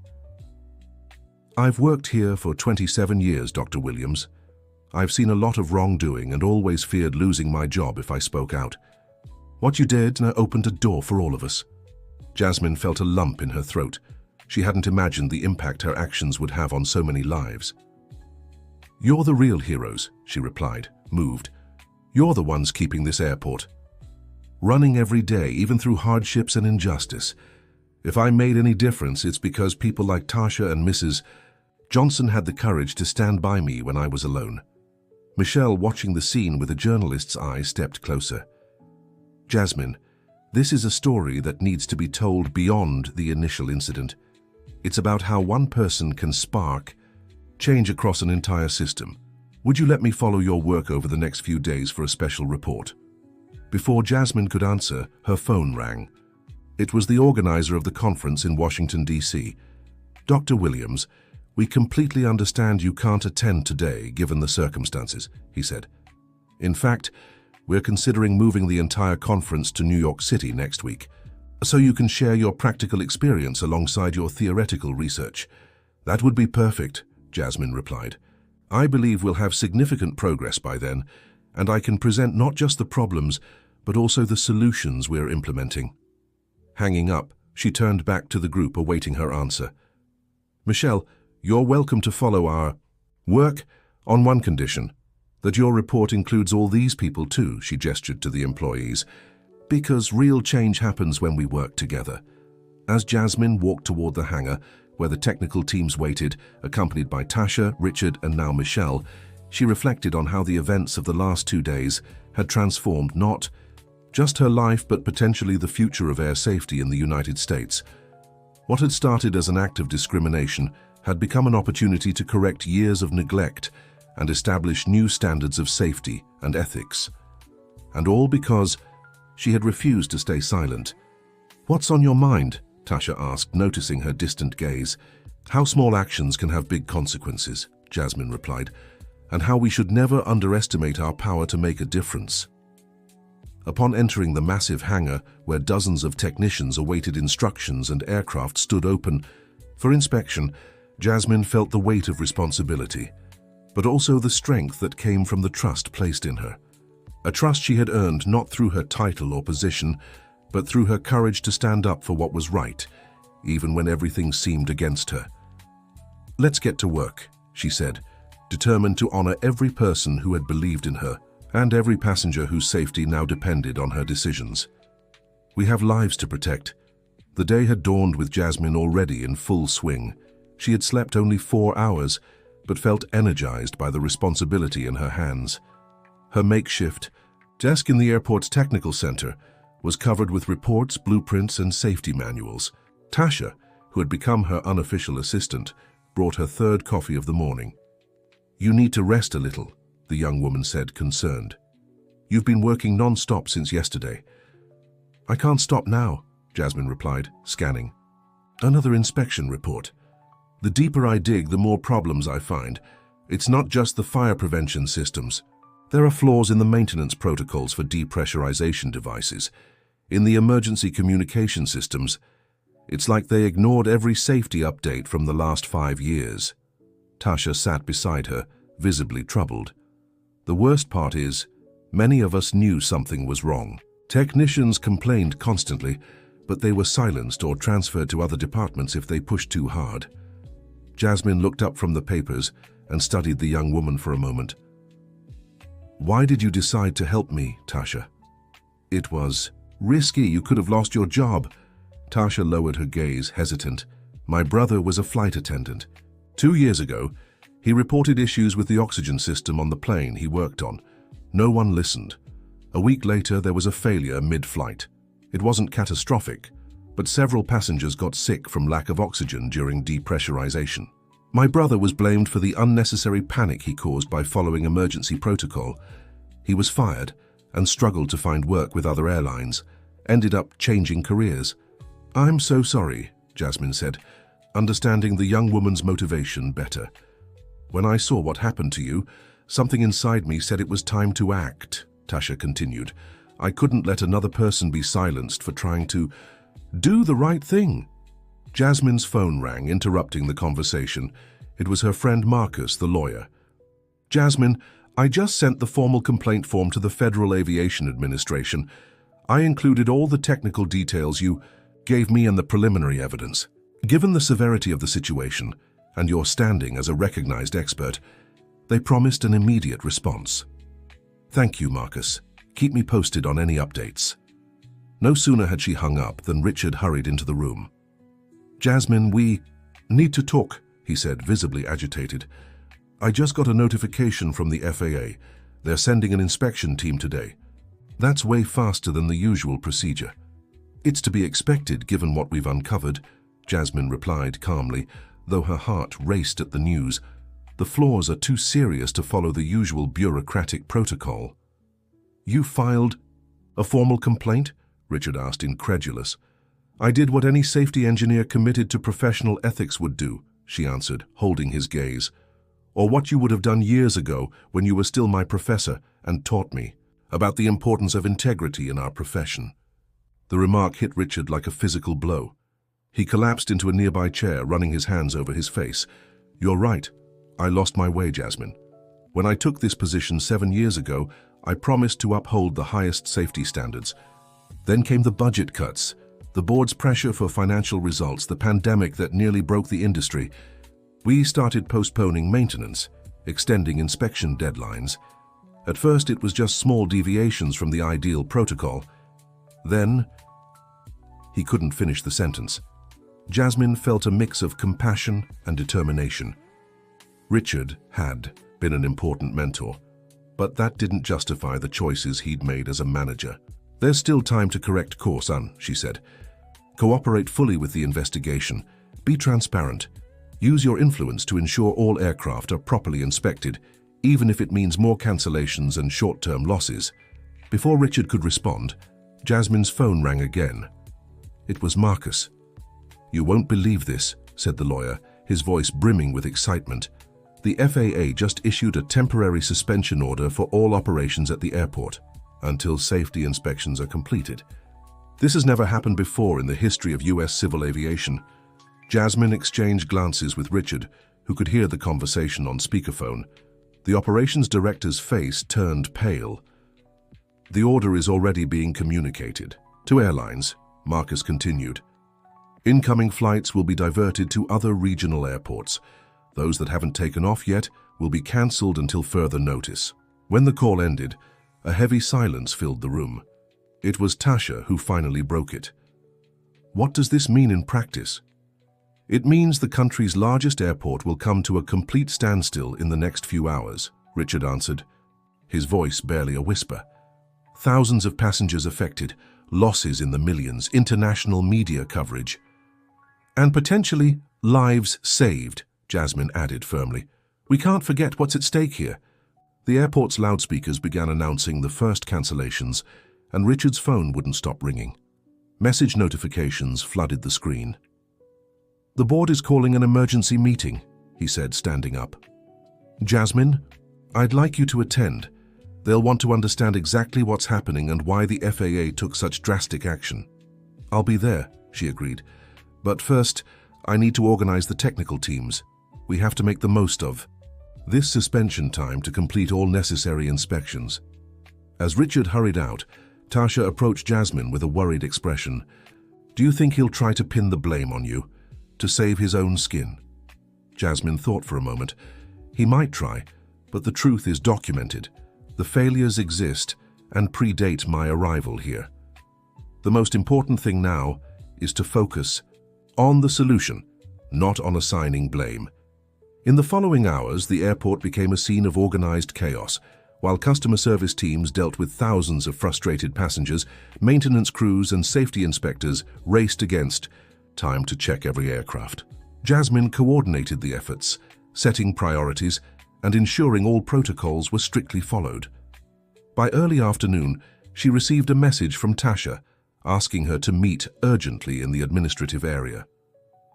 "I've worked here for 27 years, Dr. Williams. I've seen a lot of wrongdoing and always feared losing my job if I spoke out. What you did opened a door for all of us." Jasmine felt a lump in her throat. She hadn't imagined the impact her actions would have on so many lives. "You're the real heroes," she replied, moved. "You're the ones keeping this airport running every day, even through hardships and injustice. If I made any difference, it's because people like Tasha and Mrs. Johnson had the courage to stand by me when I was alone." Michelle, watching the scene with a journalist's eye, stepped closer. "Jasmine, this is a story that needs to be told beyond the initial incident. It's about how one person can spark change across an entire system. Would you let me follow your work over the next few days for a special report?" Before Jasmine could answer, her phone rang. It was the organizer of the conference in Washington, D.C. "Dr. Williams, we completely understand you can't attend today given the circumstances," he said. "In fact, we're considering moving the entire conference to New York City next week, so you can share your practical experience alongside your theoretical research." "That would be perfect," Jasmine replied. "I believe we'll have significant progress by then, and I can present not just the problems, but also the solutions we're implementing." Hanging up, she turned back to the group awaiting her answer. "Michelle, you're welcome to follow our work on one condition, that your report includes all these people too," she gestured to the employees, "because real change happens when we work together." As Jasmine walked toward the hangar, where the technical teams waited, accompanied by Tasha, Richard, and now Michelle, she reflected on how the events of the last 2 days had transformed not just her life, but potentially the future of air safety in the United States. What had started as an act of discrimination had become an opportunity to correct years of neglect and establish new standards of safety and ethics. And all because she had refused to stay silent. "What's on your mind?" Tasha asked, noticing her distant gaze. "How small actions can have big consequences," Jasmine replied, "and how we should never underestimate our power to make a difference." Upon entering the massive hangar, where dozens of technicians awaited instructions and aircraft stood open for inspection, Jasmine felt the weight of responsibility, but also the strength that came from the trust placed in her. A trust she had earned not through her title or position, but through her courage to stand up for what was right, even when everything seemed against her. "Let's get to work," she said, determined to honor every person who had believed in her, and every passenger whose safety now depended on her decisions. "We have lives to protect." The day had dawned with Jasmine already in full swing. She had slept only 4 hours, but felt energized by the responsibility in her hands. Her makeshift desk in the airport's technical center was covered with reports, blueprints, and safety manuals. Tasha, who had become her unofficial assistant, brought her 3rd coffee of the morning. "You need to rest a little," the young woman said, concerned. "You've been working non-stop since yesterday." "I can't stop now," Jasmine replied, scanning. Another inspection report. "The deeper I dig, the more problems I find. It's not just the fire prevention systems. There are flaws in the maintenance protocols for depressurization devices. In the emergency communication systems, it's like they ignored every safety update from the last 5 years." Tasha sat beside her, visibly troubled. "The worst part is, many of us knew something was wrong. Technicians complained constantly, but they were silenced or transferred to other departments if they pushed too hard." Jasmine looked up from the papers and studied the young woman for a moment. "Why did you decide to help me, Tasha?" "It was risky. You could have lost your job." Tasha lowered her gaze, hesitant. "My brother was a flight attendant. 2 years ago, he reported issues with the oxygen system on the plane he worked on. No one listened. A week later, there was a failure mid-flight. It wasn't catastrophic, but several passengers got sick from lack of oxygen during depressurization. My brother was blamed for the unnecessary panic he caused by following emergency protocol. He was fired and struggled to find work with other airlines, ended up changing careers." "I'm so sorry," Jasmine said, understanding the young woman's motivation better. "When I saw what happened to you, Something inside me said it was time to act, Tasha continued. I couldn't let another person be silenced for trying to do the right thing. Jasmine's phone rang, interrupting the conversation. It was her friend Marcus, the lawyer. Jasmine, I just sent the formal complaint form to the Federal Aviation Administration. I included all the technical details you gave me and the preliminary evidence. Given the severity of the situation and your standing as a recognized expert, they promised an immediate response. Thank you, Marcus. Keep me posted on any updates. No sooner had she hung up than Richard hurried into the room. Jasmine, we need to talk, he said, visibly agitated. I just got a notification from the FAA. They're sending an inspection team today. That's way faster than the usual procedure. It's to be expected given what we've uncovered, Jasmine replied calmly, though her heart raced at the news. The flaws are too serious to follow the usual bureaucratic protocol. You filed a formal complaint? Richard asked, incredulous. I did what any safety engineer committed to professional ethics would do, she answered, holding his gaze. Or what you would have done years ago when you were still my professor and taught me about the importance of integrity in our profession. The remark hit Richard like a physical blow. He collapsed into a nearby chair, running his hands over his face. You're right. I lost my way, Jasmine. When I took this position 7 years ago, I promised to uphold the highest safety standards. Then came the budget cuts, the board's pressure for financial results, the pandemic that nearly broke the industry. We started postponing maintenance, extending inspection deadlines. At first, it was just small deviations from the ideal protocol. Then, he couldn't finish the sentence. Jasmine felt a mix of compassion and determination. Richard had been an important mentor, but that didn't justify the choices he'd made as a manager. There's still time to correct course, she said. Cooperate fully with the investigation. Be transparent. Use your influence to ensure all aircraft are properly inspected, even if it means more cancellations and short-term losses. Before Richard could respond, Jasmine's phone rang again. It was Marcus. You won't believe this, said the lawyer, his voice brimming with excitement. The FAA just issued a temporary suspension order for all operations at the airport until safety inspections are completed. This has never happened before in the history of U.S. civil aviation. Jasmine exchanged glances with Richard, who could hear the conversation on speakerphone. The operations director's face turned pale. The order is already being communicated to airlines, Marcus continued. Incoming flights will be diverted to other regional airports. Those that haven't taken off yet will be cancelled until further notice. When the call ended, a heavy silence filled the room. It was Tasha who finally broke it. What does this mean in practice? It means the country's largest airport will come to a complete standstill in the next few hours, Richard answered, his voice barely a whisper. Thousands of passengers affected, losses in the millions, international media coverage. And potentially lives saved, Jasmine added firmly. We can't forget what's at stake here. The airport's loudspeakers began announcing the first cancellations, and Richard's phone wouldn't stop ringing. Message notifications flooded the screen. The board is calling an emergency meeting, he said, standing up. Jasmine, I'd like you to attend. They'll want to understand exactly what's happening and why the FAA took such drastic action. I'll be there, she agreed. But first, I need to organize the technical teams. We have to make the most of this suspension time to complete all necessary inspections. As Richard hurried out, Tasha approached Jasmine with a worried expression. Do you think he'll try to pin the blame on you, to save his own skin? Jasmine thought for a moment. He might try, but the truth is documented. The failures exist and predate my arrival here. The most important thing now is to focus on the solution, not on assigning blame. In the following hours, the airport became a scene of organized chaos. While customer service teams dealt with thousands of frustrated passengers, maintenance crews and safety inspectors raced against time to check every aircraft. Jasmine coordinated the efforts, setting priorities and ensuring all protocols were strictly followed. By early afternoon, she received a message from Tasha asking her to meet urgently in the administrative area.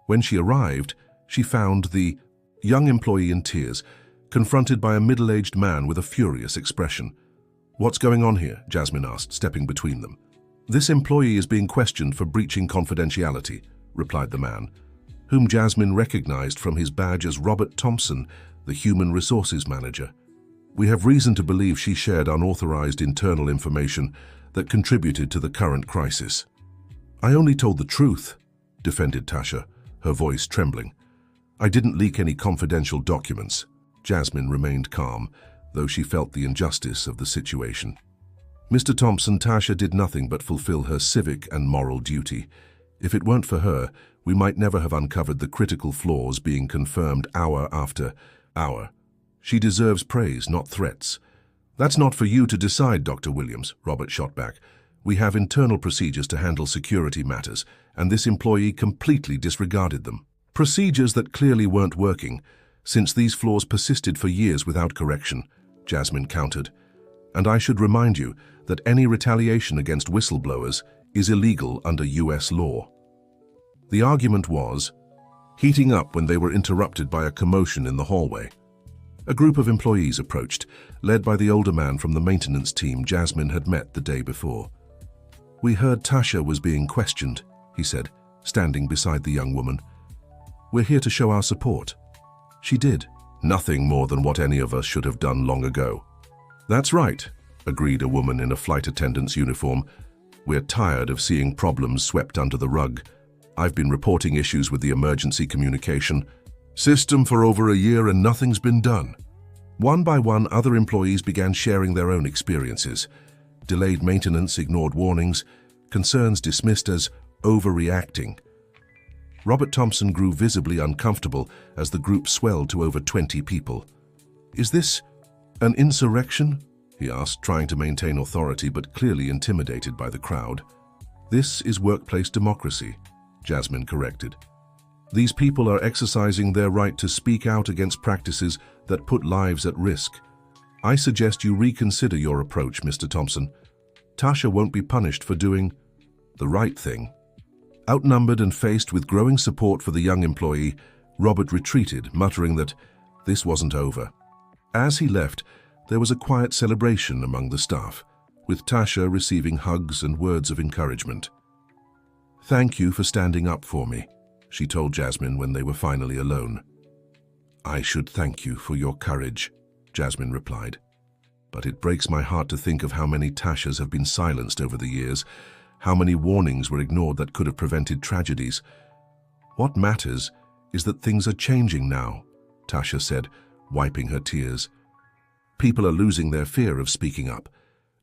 When she arrived, she found the young employee in tears. confronted by a middle-aged man with a furious expression. "What's going on here?" Jasmine asked, stepping between them. "This employee is being questioned for breaching confidentiality," replied the man, whom Jasmine recognized from his badge as Robert Thompson, the Human Resources Manager. "We have reason to believe she shared unauthorized internal information that contributed to the current crisis." "I only told the truth," defended Tasha, her voice trembling. "I didn't leak any confidential documents." Jasmine remained calm, though she felt the injustice of the situation. "Mr. Thompson, Tasha did nothing but fulfill her civic and moral duty. If it weren't for her, we might never have uncovered the critical flaws being confirmed hour after hour. She deserves praise, not threats." "That's not for you to decide, Dr. Williams," Robert shot back. "We have internal procedures to handle security matters, and this employee completely disregarded them. Procedures that clearly weren't working, since these flaws persisted for years without correction," Jasmine countered. "And I should remind you that any retaliation against whistleblowers is illegal under US law." The argument was heating up when they were interrupted by a commotion in the hallway. A group of employees approached, led by the older man from the maintenance team Jasmine had met the day before. "We heard Tasha was being questioned," he said, standing beside the young woman. "We're here to show our support." "She did nothing more than what any of us should have done long ago." "That's right," agreed a woman in a flight attendant's uniform. "We're tired of seeing problems swept under the rug. I've been reporting issues with the emergency communication system for over a year and nothing's been done." One by one, other employees began sharing their own experiences. Delayed maintenance, ignored warnings, concerns dismissed as overreacting. Robert Thompson grew visibly uncomfortable as the group swelled to over 20 people. "Is this an insurrection?" he asked, trying to maintain authority but clearly intimidated by the crowd. "This is workplace democracy," Jasmine corrected. "These people are exercising their right to speak out against practices that put lives at risk. I suggest you reconsider your approach, Mr. Thompson. Tasha won't be punished for doing the right thing." Outnumbered and faced with growing support for the young employee, Robert retreated, muttering that this wasn't over. As he left, there was a quiet celebration among the staff, with Tasha receiving hugs and words of encouragement. "Thank you for standing up for me," she told Jasmine when they were finally alone. "I should thank you for your courage," Jasmine replied. "But it breaks my heart to think of how many Tashas have been silenced over the years, how many warnings were ignored that could have prevented tragedies. What matters is that things are changing now," Tasha said, wiping her tears. "People are losing their fear of speaking up."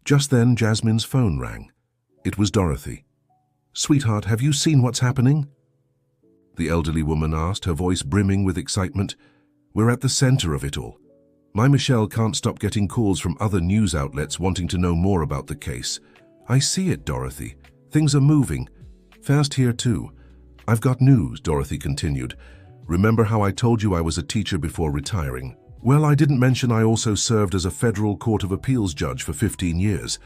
Just then, Jasmine's phone rang. It was Dorothy. "Sweetheart, have you seen what's happening?" the elderly woman asked, her voice brimming with excitement. "We're at the center of it all. My Michelle can't stop getting calls from other news outlets wanting to know more about the case. I see it, Dorothy. Things are moving. Fast here too. I've got news," Dorothy continued. "Remember how I told you I was a teacher before retiring? Well, I didn't mention I also served as a federal court of appeals judge for 15 years.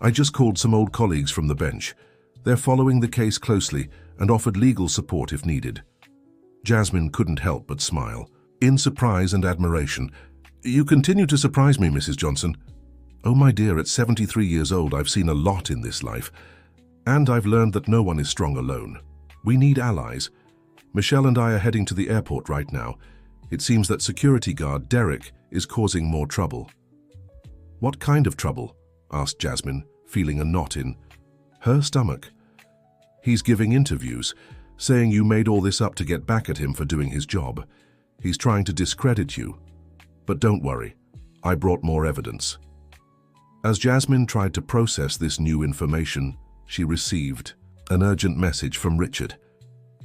I just called some old colleagues from the bench. They're following the case closely and offered legal support if needed." Jasmine couldn't help but smile, in surprise and admiration. "You continue to surprise me, Mrs. Johnson." "Oh, my dear, at 73 years old, I've seen a lot in this life. And I've learned that no one is strong alone. We need allies. Michelle and I are heading to the airport right now. It seems that security guard Derek is causing more trouble." "What kind of trouble?" asked Jasmine, feeling a knot in her stomach. "He's giving interviews, saying you made all this up to get back at him for doing his job. He's trying to discredit you. But don't worry, I brought more evidence." As Jasmine tried to process this new information, she received an urgent message from Richard.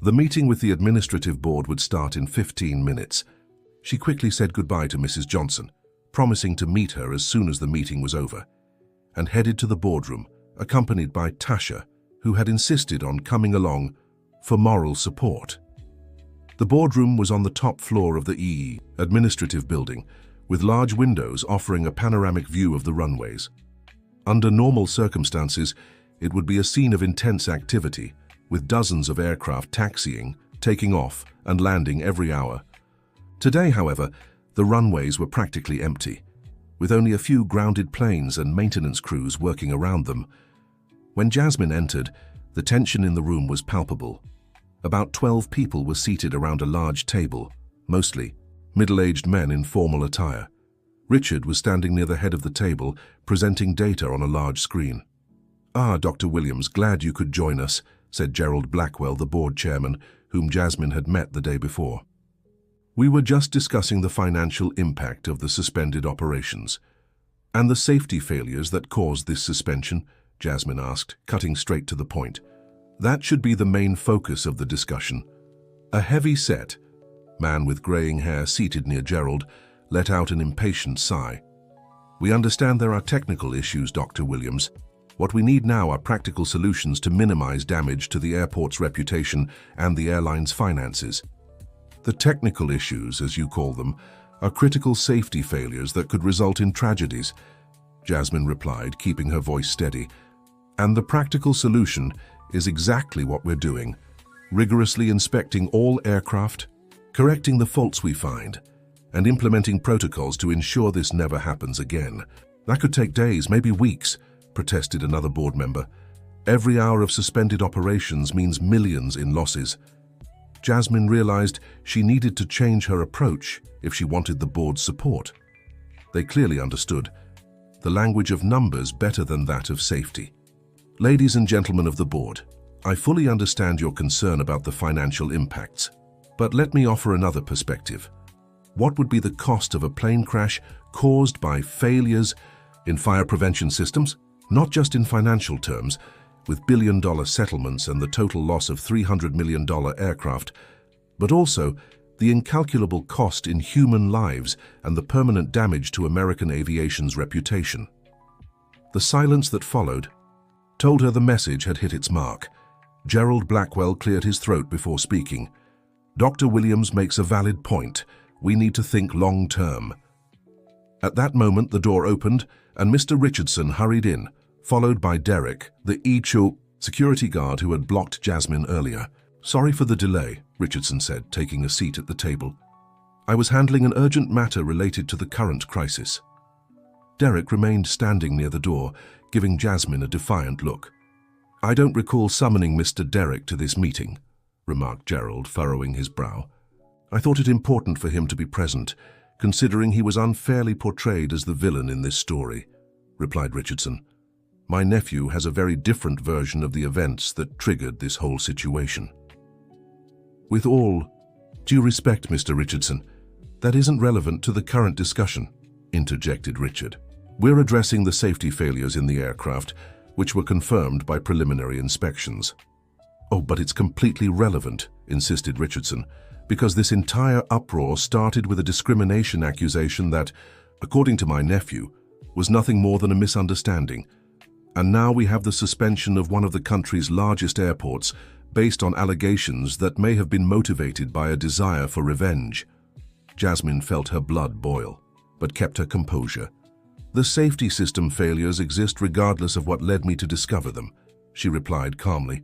The meeting with the administrative board would start in 15 minutes. She quickly said goodbye to Mrs. Johnson, promising to meet her as soon as the meeting was over, and headed to the boardroom, accompanied by Tasha, who had insisted on coming along for moral support. The boardroom was on the top floor of the EE administrative building, with large windows offering a panoramic view of the runways. Under normal circumstances, it would be a scene of intense activity, with dozens of aircraft taxiing, taking off, and landing every hour. Today, however, The runways were practically empty, with only a few grounded planes and maintenance crews working around them. When Jasmine entered, the tension in the room was palpable. About 12 people were seated around a large table, mostly middle-aged men in formal attire. Richard was standing near the head of the table, presenting data on a large screen. "Ah, Dr. Williams, glad you could join us," said Gerald Blackwell, the board chairman, whom Jasmine had met the day before. "We were just discussing the financial impact of the suspended operations." "And the safety failures that caused this suspension?" Jasmine asked, cutting straight to the point. "That should be the main focus of the discussion." A heavy-set man with graying hair seated near Gerald let out an impatient sigh. "We understand there are technical issues, Dr. Williams. What we need now are practical solutions to minimize damage to the airport's reputation and the airline's finances. The technical issues, as you call them, are critical safety failures that could result in tragedies," Jasmine replied, keeping her voice steady. "And the practical solution is exactly what we're doing, rigorously inspecting all aircraft, correcting the faults we find, and implementing protocols to ensure this never happens again." "That could take days, maybe weeks," protested another board member. "Every hour of suspended operations means millions in losses." Jasmine realized she needed to change her approach if she wanted the board's support. They clearly understood the language of numbers better than that of safety. "Ladies and gentlemen of the board, I fully understand your concern about the financial impacts, but let me offer another perspective. What would be the cost of a plane crash caused by failures in fire prevention systems? Not just in financial terms, with billion-dollar settlements and the total loss of $300 million aircraft, but also the incalculable cost in human lives and the permanent damage to American aviation's reputation." The silence that followed told her the message had hit its mark. Gerald Blackwell cleared his throat before speaking. "Dr. Williams makes a valid point. We need to think long-term." At that moment, the door opened and Mr. Richardson hurried in, followed by Derek, the ECHO security guard who had blocked Jasmine earlier. "Sorry for the delay," Richardson said, taking a seat at the table. "I was handling an urgent matter related to the current crisis." Derek remained standing near the door, giving Jasmine a defiant look. "I don't recall summoning Mr. Derek to this meeting," remarked Gerald, furrowing his brow. "I thought it important for him to be present, considering he was unfairly portrayed as the villain in this story," replied Richardson. "My nephew has a very different version of the events that triggered this whole situation." "With all due respect, Mr. Richardson, that isn't relevant to the current discussion," interjected Richard. "We're addressing the safety failures in the aircraft, which were confirmed by preliminary inspections." "Oh, but it's completely relevant," insisted Richardson, "because this entire uproar started with a discrimination accusation that, according to my nephew, was nothing more than a misunderstanding. And now we have the suspension of one of the country's largest airports based on allegations that may have been motivated by a desire for revenge." Jasmine felt her blood boil, but kept her composure. "The safety system failures exist regardless of what led me to discover them," she replied calmly.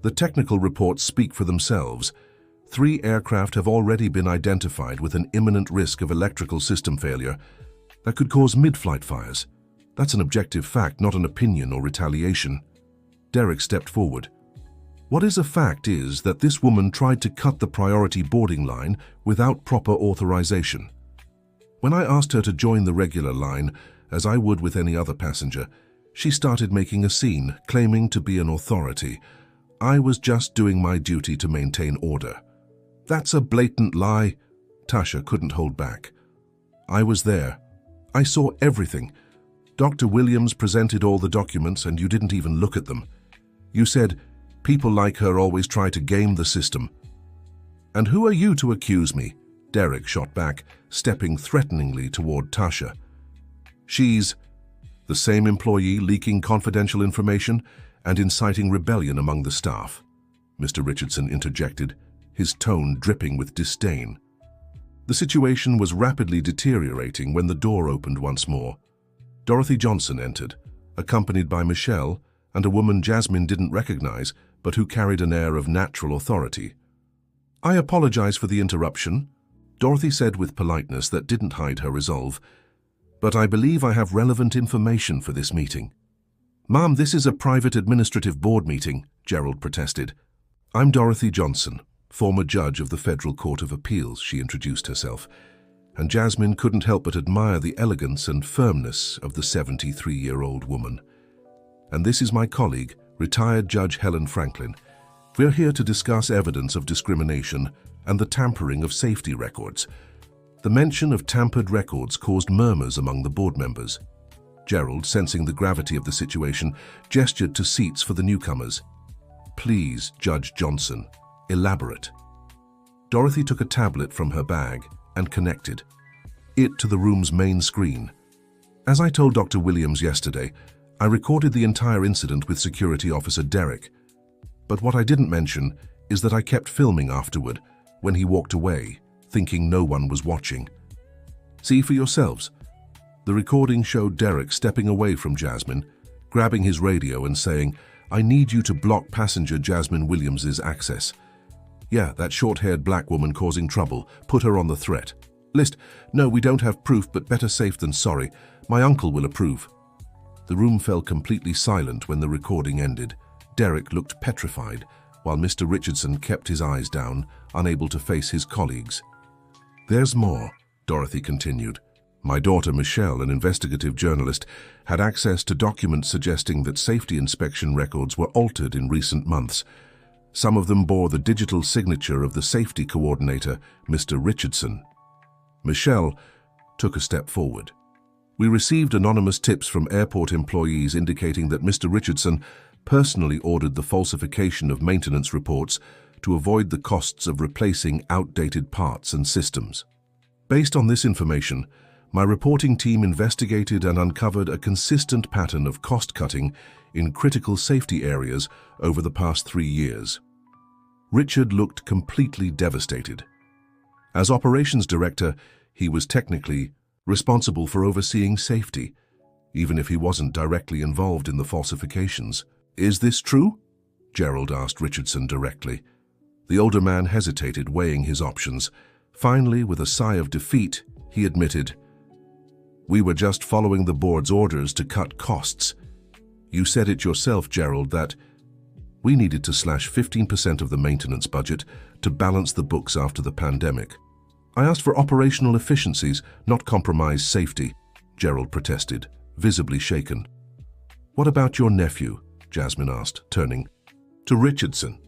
"The technical reports speak for themselves. 3 aircraft have already been identified with an imminent risk of electrical system failure that could cause mid-flight fires. That's an objective fact, not an opinion or retaliation." Derek stepped forward. "What is a fact is that this woman tried to cut the priority boarding line without proper authorization. When I asked her to join the regular line, as I would with any other passenger, she started making a scene, claiming to be an authority. I was just doing my duty to maintain order." "That's a blatant lie." Tasha couldn't hold back. "I was there. I saw everything. Dr. Williams presented all the documents and you didn't even look at them. You said, 'People like her always try to game the system.' And who are you to accuse me?" Derek shot back, stepping threateningly toward Tasha. "She's the same employee leaking confidential information and inciting rebellion among the staff," Mr. Richardson interjected, his tone dripping with disdain. The situation was rapidly deteriorating when the door opened once more. Dorothy Johnson entered, accompanied by Michelle and a woman Jasmine didn't recognize, but who carried an air of natural authority. "I apologize for the interruption," Dorothy said with politeness that didn't hide her resolve. "But I believe I have relevant information for this meeting." "Ma'am, this is a private administrative board meeting," Gerald protested. "I'm Dorothy Johnson, former judge of the Federal Court of Appeals," she introduced herself, and Jasmine couldn't help but admire the elegance and firmness of the 73-year-old woman. "And this is my colleague, retired Judge Helen Franklin. We're here to discuss evidence of discrimination and the tampering of safety records." The mention of tampered records caused murmurs among the board members. Gerald, sensing the gravity of the situation, gestured to seats for the newcomers. "Please, Judge Johnson, elaborate." Dorothy took a tablet from her bag and connected it to the room's main screen. "As I told Dr. Williams yesterday, I recorded the entire incident with Security Officer Derek. But what I didn't mention is that I kept filming afterward when he walked away, thinking no one was watching. See for yourselves." The recording showed Derek stepping away from Jasmine, grabbing his radio and saying, "I need you to block passenger Jasmine Williams's access. Yeah, that short-haired black woman causing trouble. Put her on the threat list. No, we don't have proof, but better safe than sorry. My uncle will approve." The room fell completely silent when the recording ended. Derek looked petrified, while Mr. Richardson kept his eyes down, unable to face his colleagues. "There's more," Dorothy continued. "My daughter Michelle, an investigative journalist, had access to documents suggesting that safety inspection records were altered in recent months. Some of them bore the digital signature of the safety coordinator, Mr. Richardson." Michelle took a step forward. "We received anonymous tips from airport employees indicating that Mr. Richardson personally ordered the falsification of maintenance reports to avoid the costs of replacing outdated parts and systems. Based on this information, my reporting team investigated and uncovered a consistent pattern of cost-cutting in critical safety areas over the past 3 years." Richard looked completely devastated. As operations director, he was technically responsible for overseeing safety, even if he wasn't directly involved in the falsifications. "Is this true?" Gerald asked Richardson directly. The older man hesitated, weighing his options. Finally, with a sigh of defeat, he admitted, "We were just following the board's orders to cut costs. You said it yourself, Gerald, that we needed to slash 15% of the maintenance budget to balance the books after the pandemic. I asked for operational efficiencies, not compromise safety," Gerald protested, visibly shaken. "What about your nephew?" Jasmine asked, turning to Richardson.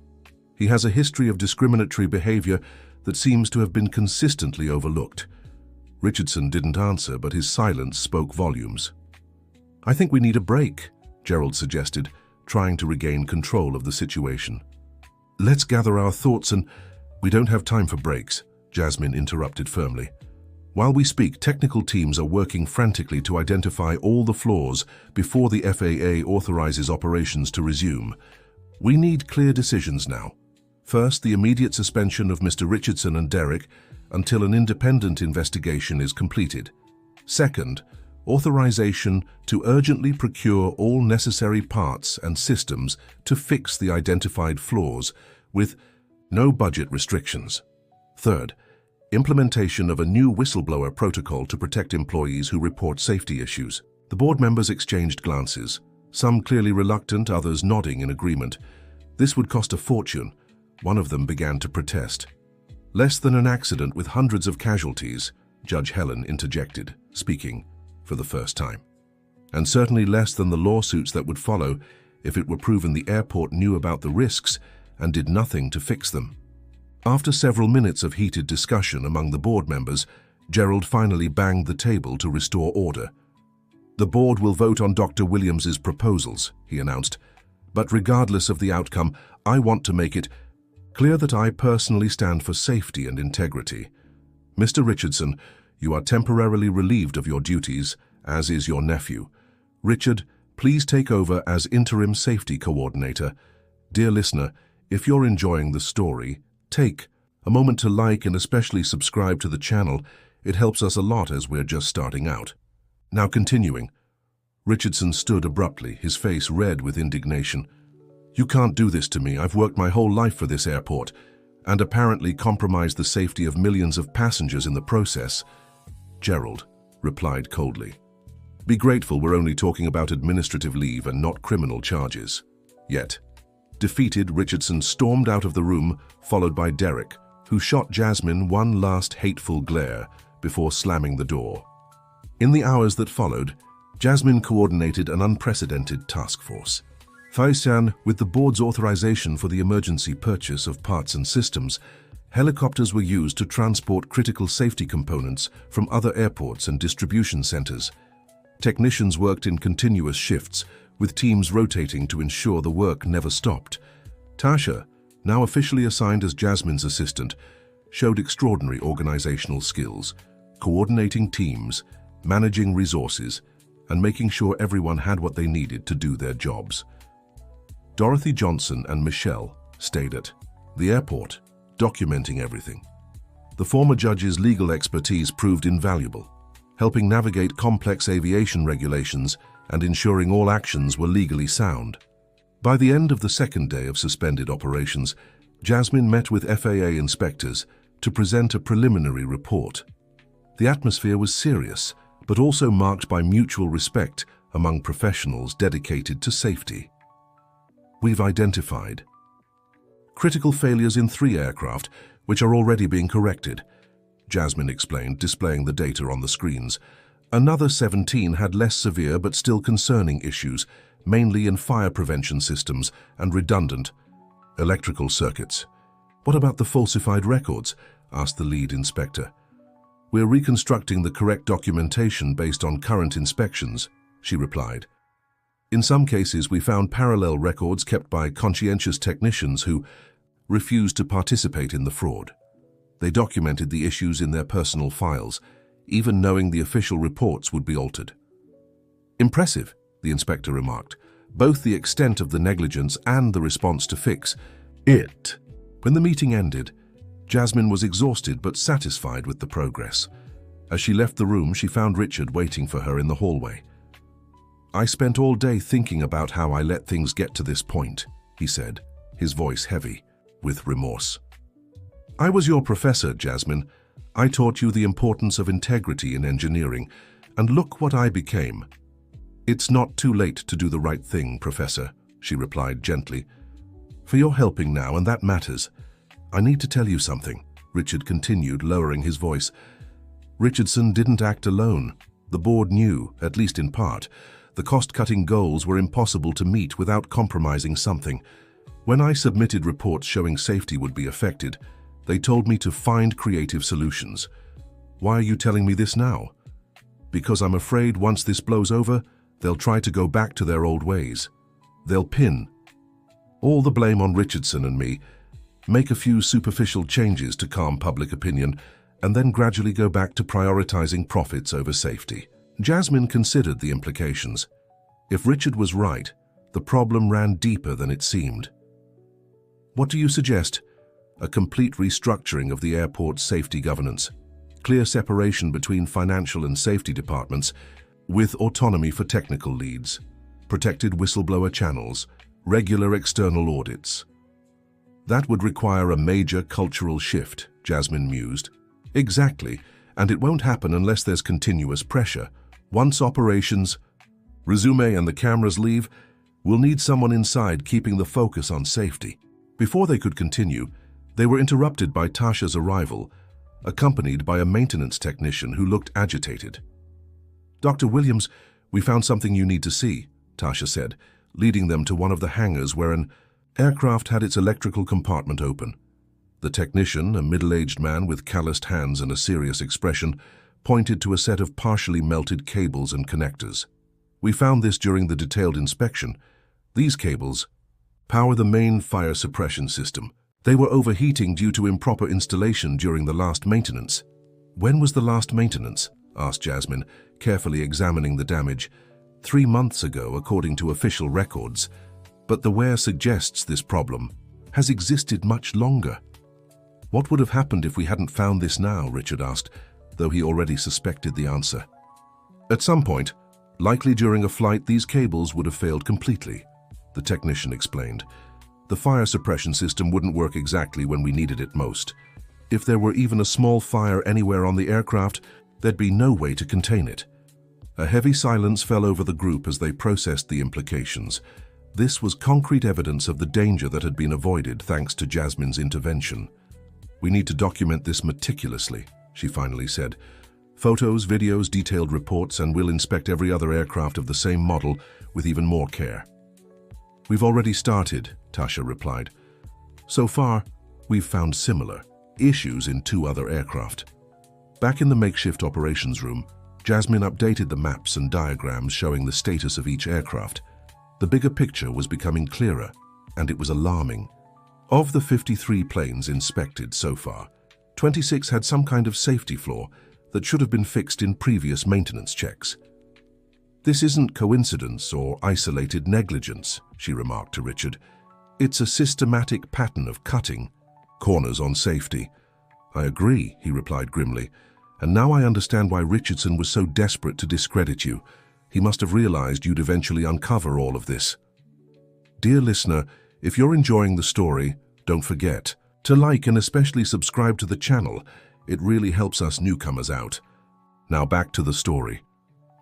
"He has a history of discriminatory behavior that seems to have been consistently overlooked." Richardson didn't answer, but his silence spoke volumes. "I think we need a break," Gerald suggested, trying to regain control of the situation. "Let's gather our thoughts and—" "We don't have time for breaks," Jasmine interrupted firmly. "While we speak, technical teams are working frantically to identify all the flaws before the FAA authorizes operations to resume. We need clear decisions now. First, the immediate suspension of Mr. Richardson and Derek until an independent investigation is completed. Second, authorization to urgently procure all necessary parts and systems to fix the identified flaws with no budget restrictions. Third, implementation of a new whistleblower protocol to protect employees who report safety issues." The board members exchanged glances, some clearly reluctant, others nodding in agreement. This would cost a fortune. One of them began to protest. "Less than an accident with hundreds of casualties," Judge Helen interjected, speaking for the first time. "And certainly less than the lawsuits that would follow if it were proven the airport knew about the risks and did nothing to fix them." After several minutes of heated discussion among the board members, Gerald finally banged the table to restore order. "The board will vote on Dr. Williams's proposals," he announced. "But regardless of the outcome, I want to make it clear that I personally stand for safety and integrity. Mr. Richardson, you are temporarily relieved of your duties, as is your nephew. Richard, please take over as interim safety coordinator. Dear listener, if you're enjoying the story, take a moment to like and especially subscribe to the channel. It helps us a lot as we're just starting out." Now continuing. Richardson stood abruptly, his face red with indignation. "You can't do this to me. I've worked my whole life for this airport. and apparently compromised the safety of millions of passengers in the process. Gerald replied coldly. Be grateful we're only talking about administrative leave and not criminal charges. Yet, defeated, Richardson stormed out of the room, followed by Derek, who shot Jasmine one last hateful glare before slamming the door. In the hours that followed, Jasmine coordinated an unprecedented task force. Faisyan, with the board's authorization for the emergency purchase of parts and systems, helicopters were used to transport critical safety components from other airports and distribution centers. Technicians worked in continuous shifts, with teams rotating to ensure the work never stopped. Tasha, now officially assigned as Jasmine's assistant, showed extraordinary organizational skills, coordinating teams, managing resources, and making sure everyone had what they needed to do their jobs. Dorothy Johnson and Michelle stayed at the airport, documenting everything. The former judge's legal expertise proved invaluable, helping navigate complex aviation regulations and ensuring all actions were legally sound. By the end of the second day of suspended operations, Jasmine met with FAA inspectors to present a preliminary report. The atmosphere was serious, but also marked by mutual respect among professionals dedicated to safety. We've identified critical failures in 3 aircraft, which are already being corrected, Jasmine explained, displaying the data on the screens. Another 17 had less severe but still concerning issues, mainly in fire prevention systems and redundant electrical circuits. What about the falsified records? Asked the lead inspector. We're reconstructing the correct documentation based on current inspections, she replied. In some cases, we found parallel records kept by conscientious technicians who refused to participate in the fraud. They documented the issues in their personal files, even knowing the official reports would be altered. Impressive, the inspector remarked, both the extent of the negligence and the response to fix it. When the meeting ended, Jasmine was exhausted but satisfied with the progress. As she left the room, she found Richard waiting for her in the hallway. I spent all day thinking about how I let things get to this point, he said, his voice heavy with remorse. I was your professor, Jasmine. I taught you the importance of integrity in engineering, and look what I became. It's not too late to do the right thing, Professor, she replied gently. For you're helping now, and that matters. I need to tell you something, Richard continued, lowering his voice. Richardson didn't act alone. The board knew, at least in part, the cost-cutting goals were impossible to meet without compromising something. When I submitted reports showing safety would be affected, they told me to find creative solutions. Why are you telling me this now? Because I'm afraid once this blows over, they'll try to go back to their old ways. They'll pin all the blame on Richardson and me, make a few superficial changes to calm public opinion, and then gradually go back to prioritizing profits over safety. Jasmine considered the implications. If Richard was right, the problem ran deeper than it seemed. What do you suggest? A complete restructuring of the airport's safety governance, clear separation between financial and safety departments, with autonomy for technical leads, protected whistleblower channels, regular external audits. That would require a major cultural shift, Jasmine mused. Exactly, and it won't happen unless there's continuous pressure. Once operations resume and the cameras leave, we'll need someone inside keeping the focus on safety. Before they could continue, they were interrupted by Tasha's arrival, accompanied by a maintenance technician who looked agitated. Dr. Williams, we found something you need to see, Tasha said, leading them to one of the hangars where an aircraft had its electrical compartment open. The technician, a middle-aged man with calloused hands and a serious expression, pointed to a set of partially melted cables and connectors. We found this during the detailed inspection. These cables power the main fire suppression system. They were overheating due to improper installation during the last maintenance. When was the last maintenance? Asked Jasmine, carefully examining the damage. 3 months ago, according to official records. But the WARE suggests this problem has existed much longer. What would have happened if we hadn't found this now? Richard asked, though he already suspected the answer. At some point, likely during a flight, these cables would have failed completely, the technician explained. The fire suppression system wouldn't work exactly when we needed it most. If there were even a small fire anywhere on the aircraft, there'd be no way to contain it. A heavy silence fell over the group as they processed the implications. This was concrete evidence of the danger that had been avoided thanks to Jasmine's intervention. "We need to document this meticulously," she finally said. "Photos, videos, detailed reports, and we'll inspect every other aircraft of the same model with even more care." "We've already started," Tasha replied. "So far, we've found similar issues in 2 other aircraft." Back in the makeshift operations room, Jasmine updated the maps and diagrams showing the status of each aircraft. The bigger picture was becoming clearer, and it was alarming. Of the 53 planes inspected so far, 26 had some kind of safety flaw that should have been fixed in previous maintenance checks. "This isn't coincidence or isolated negligence," she remarked to Richard. "It's a systematic pattern of cutting corners on safety." "I agree," he replied grimly. "And now I understand why Richardson was so desperate to discredit you. He must have realized you'd eventually uncover all of this." Dear listener, if you're enjoying the story, don't forget to like and especially subscribe to the channel. It really helps us newcomers out. Now back to the story.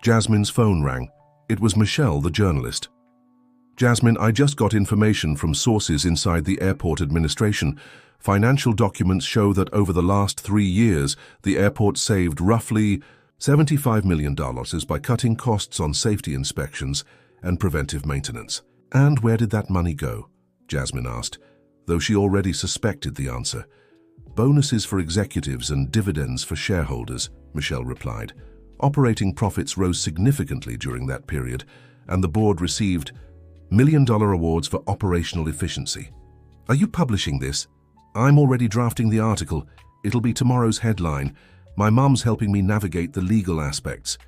Jasmine's phone rang. It was Michelle, the journalist. "Jasmine, I just got information from sources inside the airport administration. Financial documents show that over the last 3 years, the airport saved roughly $75 million by cutting costs on safety inspections and preventive maintenance." "And where did that money go?" Jasmine asked, though she already suspected the answer. "Bonuses for executives and dividends for shareholders," Michelle replied. "Operating profits rose significantly during that period, and the board received $1 million awards for operational efficiency." "Are you publishing this?" "I'm already drafting the article. It'll be tomorrow's headline. My mom's helping me navigate the legal aspects."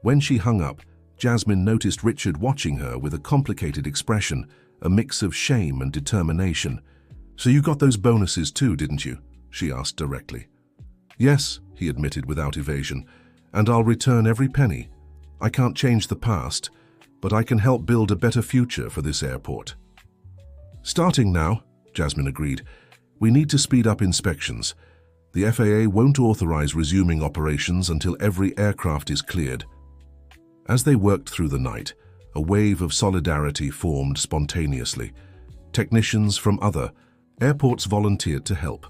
When she hung up, Jasmine noticed Richard watching her with a complicated expression, a mix of shame and determination. "So you got those bonuses too, didn't you?" she asked directly. "Yes," he admitted without evasion, "and I'll return every penny. I can't change the past, but I can help build a better future for this airport." "Starting now," Jasmine agreed. "We need to speed up inspections. The FAA won't authorize resuming operations until every aircraft is cleared." As they worked through the night, a wave of solidarity formed spontaneously. Technicians from other airports volunteered to help.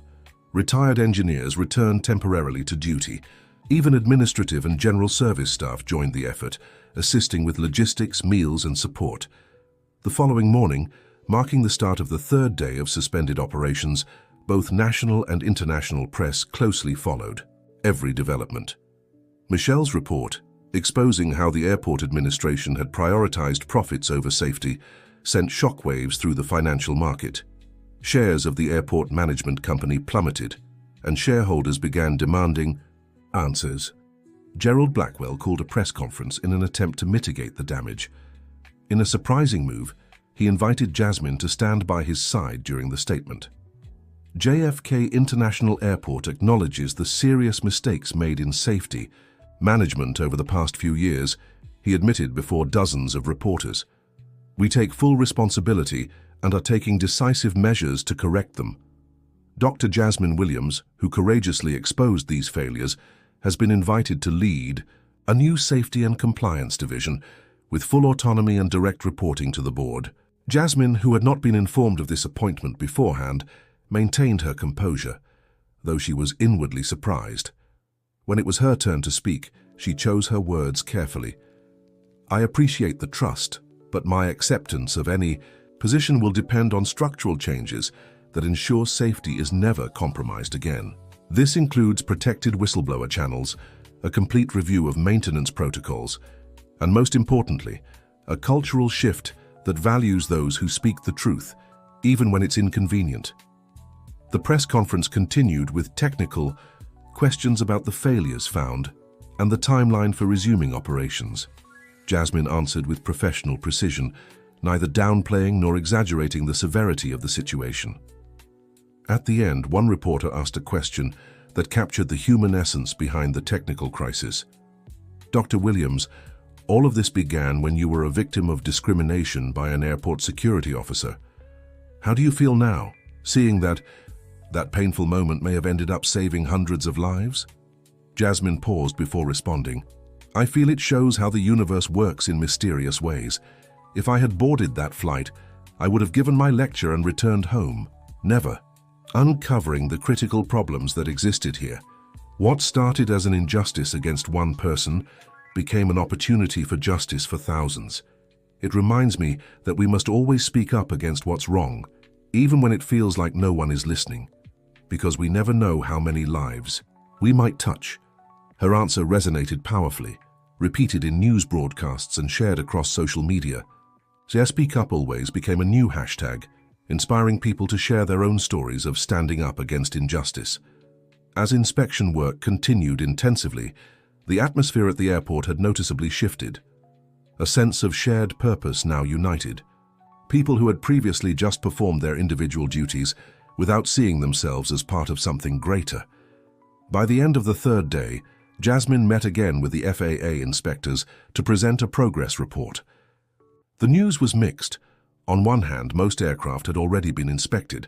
Retired engineers returned temporarily to duty. Even administrative and general service staff joined the effort, assisting with logistics, meals, and support. The following morning, marking the start of the 3rd day of suspended operations, both national and international press closely followed every development. Michelle's report, exposing how the airport administration had prioritized profits over safety, sent shockwaves through the financial market. Shares of the airport management company plummeted, and shareholders began demanding answers. Gerald Blackwell called a press conference in an attempt to mitigate the damage. In a surprising move, he invited Jasmine to stand by his side during the statement. JFK International Airport acknowledges the serious mistakes made in safety management over the past few years, he admitted before dozens of reporters. "We take full responsibility and are taking decisive measures to correct them." Dr. Jasmine Williams, who courageously exposed these failures, has been invited to lead a new safety and compliance division with full autonomy and direct reporting to the board. Jasmine, who had not been informed of this appointment beforehand, maintained her composure, though she was inwardly surprised. When it was her turn to speak, she chose her words carefully. "I appreciate the trust, but my acceptance of any position will depend on structural changes that ensure safety is never compromised again. This includes protected whistleblower channels, a complete review of maintenance protocols, and most importantly, a cultural shift that values those who speak the truth, even when it's inconvenient." The press conference continued with technical questions about the failures found and the timeline for resuming operations. Jasmine answered with professional precision, neither downplaying nor exaggerating the severity of the situation. At the end, one reporter asked a question that captured the human essence behind the technical crisis. "Dr. Williams, all of this began when you were a victim of discrimination by an airport security officer. How do you feel now, seeing that painful moment may have ended up saving hundreds of lives? Jasmine paused before responding. I feel it shows how the universe works in mysterious ways. If I had boarded that flight, I would have given my lecture and returned home. Never. Uncovering the critical problems that existed here. What started as an injustice against one person became an opportunity for justice for thousands. It reminds me that we must always speak up against what's wrong, even when it feels like no one is listening, because we never know how many lives we might touch. Her answer resonated powerfully, repeated in news broadcasts and shared across social media. Speak Up Always became a new hashtag, inspiring people to share their own stories of standing up against injustice. As inspection work continued intensively, the atmosphere at the airport had noticeably shifted. A sense of shared purpose now united. People who had previously just performed their individual duties without seeing themselves as part of something greater. By the end of the third day, Jasmine met again with the FAA inspectors to present a progress report. The news was mixed. On one hand, most aircraft had already been inspected,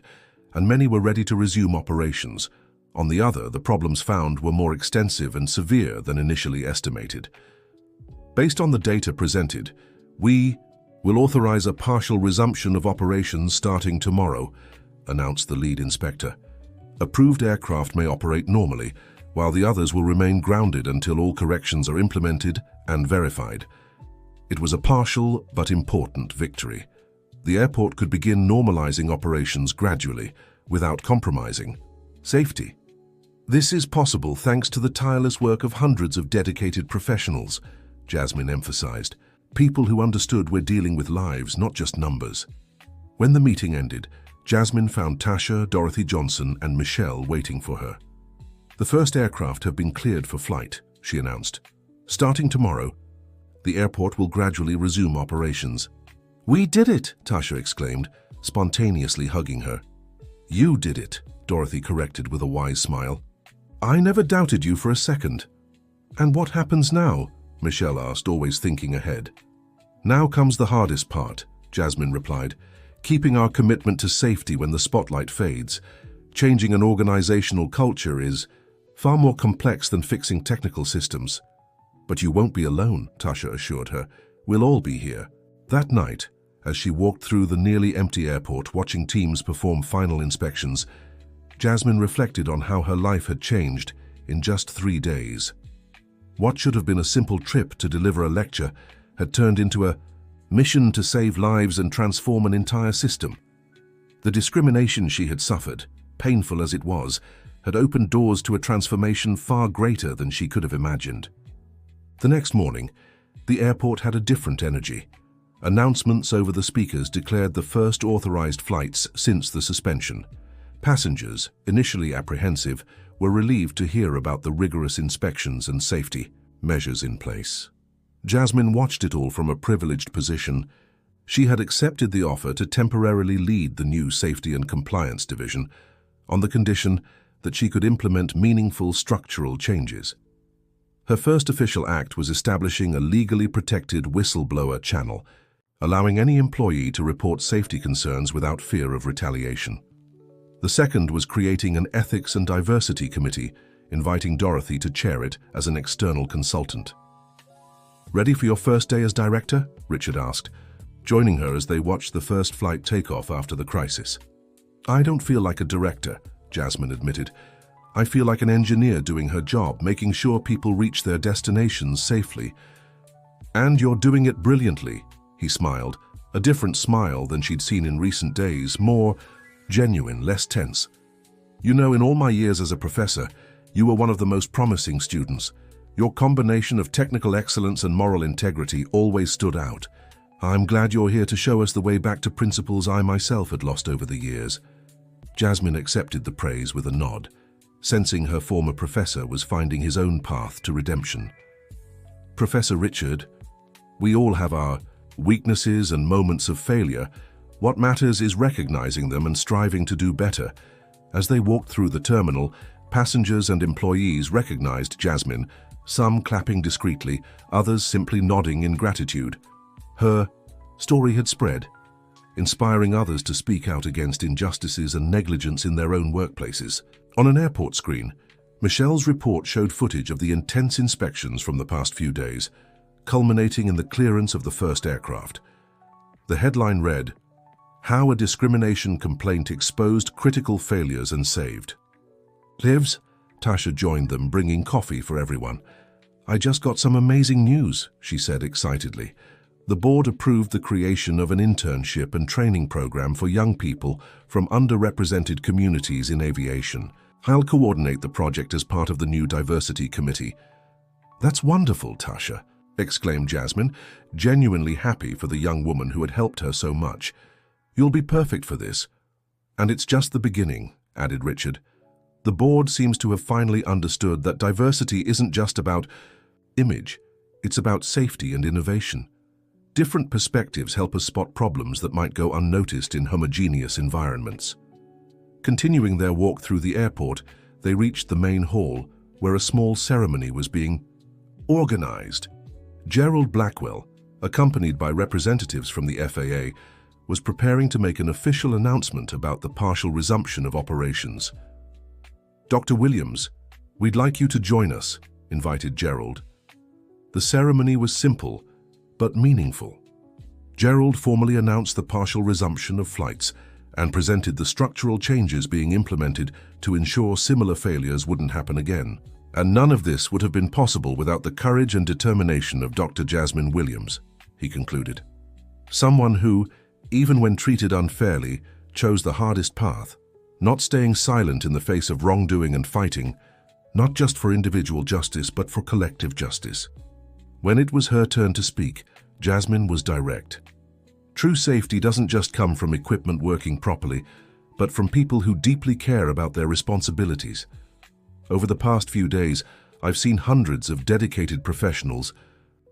and many were ready to resume operations. On the other, the problems found were more extensive and severe than initially estimated. Based on the data presented, we will authorize a partial resumption of operations starting tomorrow, announced the lead inspector. Approved aircraft may operate normally, while the others will remain grounded until all corrections are implemented and verified. It was a partial but important victory. The airport could begin normalizing operations gradually, without compromising safety. This is possible thanks to the tireless work of hundreds of dedicated professionals, Jasmine emphasized. People who understood we're dealing with lives, not just numbers. When the meeting ended, Jasmine found Tasha, Dorothy Johnson, and Michelle waiting for her. The first aircraft have been cleared for flight, she announced. Starting tomorrow, the airport will gradually resume operations. We did it, Tasha exclaimed, spontaneously hugging her. You did it, Dorothy corrected with a wise smile. I never doubted you for a second. And what happens now? Michelle asked, always thinking ahead. Now comes the hardest part, Jasmine replied. Keeping our commitment to safety when the spotlight fades. Changing an organizational culture is far more complex than fixing technical systems. But you won't be alone, Tasha assured her. We'll all be here. That night, as she walked through the nearly empty airport watching teams perform final inspections, Jasmine reflected on how her life had changed in just 3 days. What should have been a simple trip to deliver a lecture had turned into a mission to save lives and transform an entire system. The discrimination she had suffered, painful as it was, had opened doors to a transformation far greater than she could have imagined. The next morning, the airport had a different energy. Announcements over the speakers declared the first authorized flights since the suspension. Passengers, initially apprehensive, were relieved to hear about the rigorous inspections and safety measures in place. Jasmine watched it all from a privileged position. She had accepted the offer to temporarily lead the new Safety and Compliance Division on the condition that she could implement meaningful structural changes. Her first official act was establishing a legally protected whistleblower channel, allowing any employee to report safety concerns without fear of retaliation. The second was creating an Ethics and Diversity Committee, inviting Dorothy to chair it as an external consultant. Ready for your first day as director? Richard asked, joining her as they watched the first flight take off after the crisis. I don't feel like a director, Jasmine admitted. I feel like an engineer doing her job, making sure people reach their destinations safely. And you're doing it brilliantly, he smiled, a different smile than she'd seen in recent days, more genuine, less tense. You know, in all my years as a professor, you were one of the most promising students. Your combination of technical excellence and moral integrity always stood out. I'm glad you're here to show us the way back to principles I myself had lost over the years. Jasmine accepted the praise with a nod, sensing her former professor was finding his own path to redemption. Professor Richard, we all have our weaknesses and moments of failure. What matters is recognizing them and striving to do better. As they walked through the terminal, passengers and employees recognized Jasmine, some clapping discreetly, others simply nodding in gratitude. Her story had spread. inspiring others to speak out against injustices and negligence in their own workplaces. On an airport screen, Michelle's report showed footage of the intense inspections from the past few days, culminating in the clearance of the first aircraft. The headline read, "How a discrimination complaint exposed critical failures and saved." "Lives?" Tasha joined them, bringing coffee for everyone. "I just got some amazing news," she said excitedly. The board approved the creation of an internship and training program for young people from underrepresented communities in aviation. I'll coordinate the project as part of the new diversity committee. "That's wonderful, Tasha," exclaimed Jasmine, genuinely happy for the young woman who had helped her so much. "You'll be perfect for this." "And it's just the beginning," added Richard. The board seems to have finally understood that diversity isn't just about image, it's about safety and innovation. Different perspectives help us spot problems that might go unnoticed in homogeneous environments. Continuing their walk through the airport, they reached the main hall, where a small ceremony was being organized. Gerald Blackwell, accompanied by representatives from the FAA, was preparing to make an official announcement about the partial resumption of operations. "Dr. Williams, we'd like you to join us," invited Gerald. The ceremony was simple, but meaningful. Gerald formally announced the partial resumption of flights and presented the structural changes being implemented to ensure similar failures wouldn't happen again. And none of this would have been possible without the courage and determination of Dr. Jasmine Williams, he concluded. Someone who, even when treated unfairly, chose the hardest path, not staying silent in the face of wrongdoing and fighting, not just for individual justice but for collective justice. When it was her turn to speak, Jasmine was direct. True safety doesn't just come from equipment working properly, but from people who deeply care about their responsibilities. Over the past few days, I've seen hundreds of dedicated professionals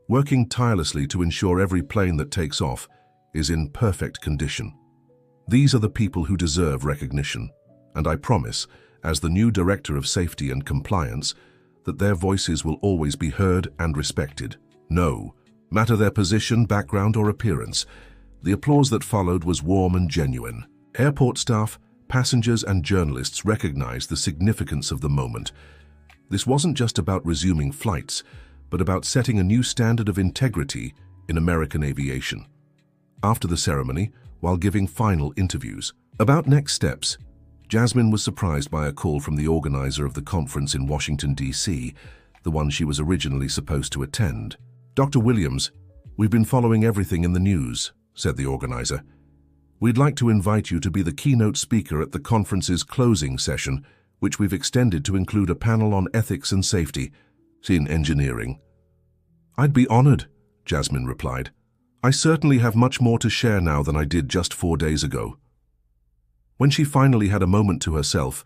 working tirelessly to ensure every plane that takes off is in perfect condition. These are the people who deserve recognition, and I promise, as the new Director of Safety and Compliance, that their voices will always be heard and respected. No matter their position, background, or appearance. The applause that followed was warm and genuine. Airport staff, passengers, and journalists recognized the significance of the moment. This wasn't just about resuming flights, but about setting a new standard of integrity in American aviation. After the ceremony, while giving final interviews about next steps, Jasmine was surprised by a call from the organizer of the conference in Washington, D.C., the one she was originally supposed to attend. "Dr. Williams, we've been following everything in the news," said the organizer. "We'd like to invite you to be the keynote speaker at the conference's closing session, which we've extended to include a panel on ethics and safety in engineering." "I'd be honored," Jasmine replied. "I certainly have much more to share now than I did just 4 days ago." When she finally had a moment to herself,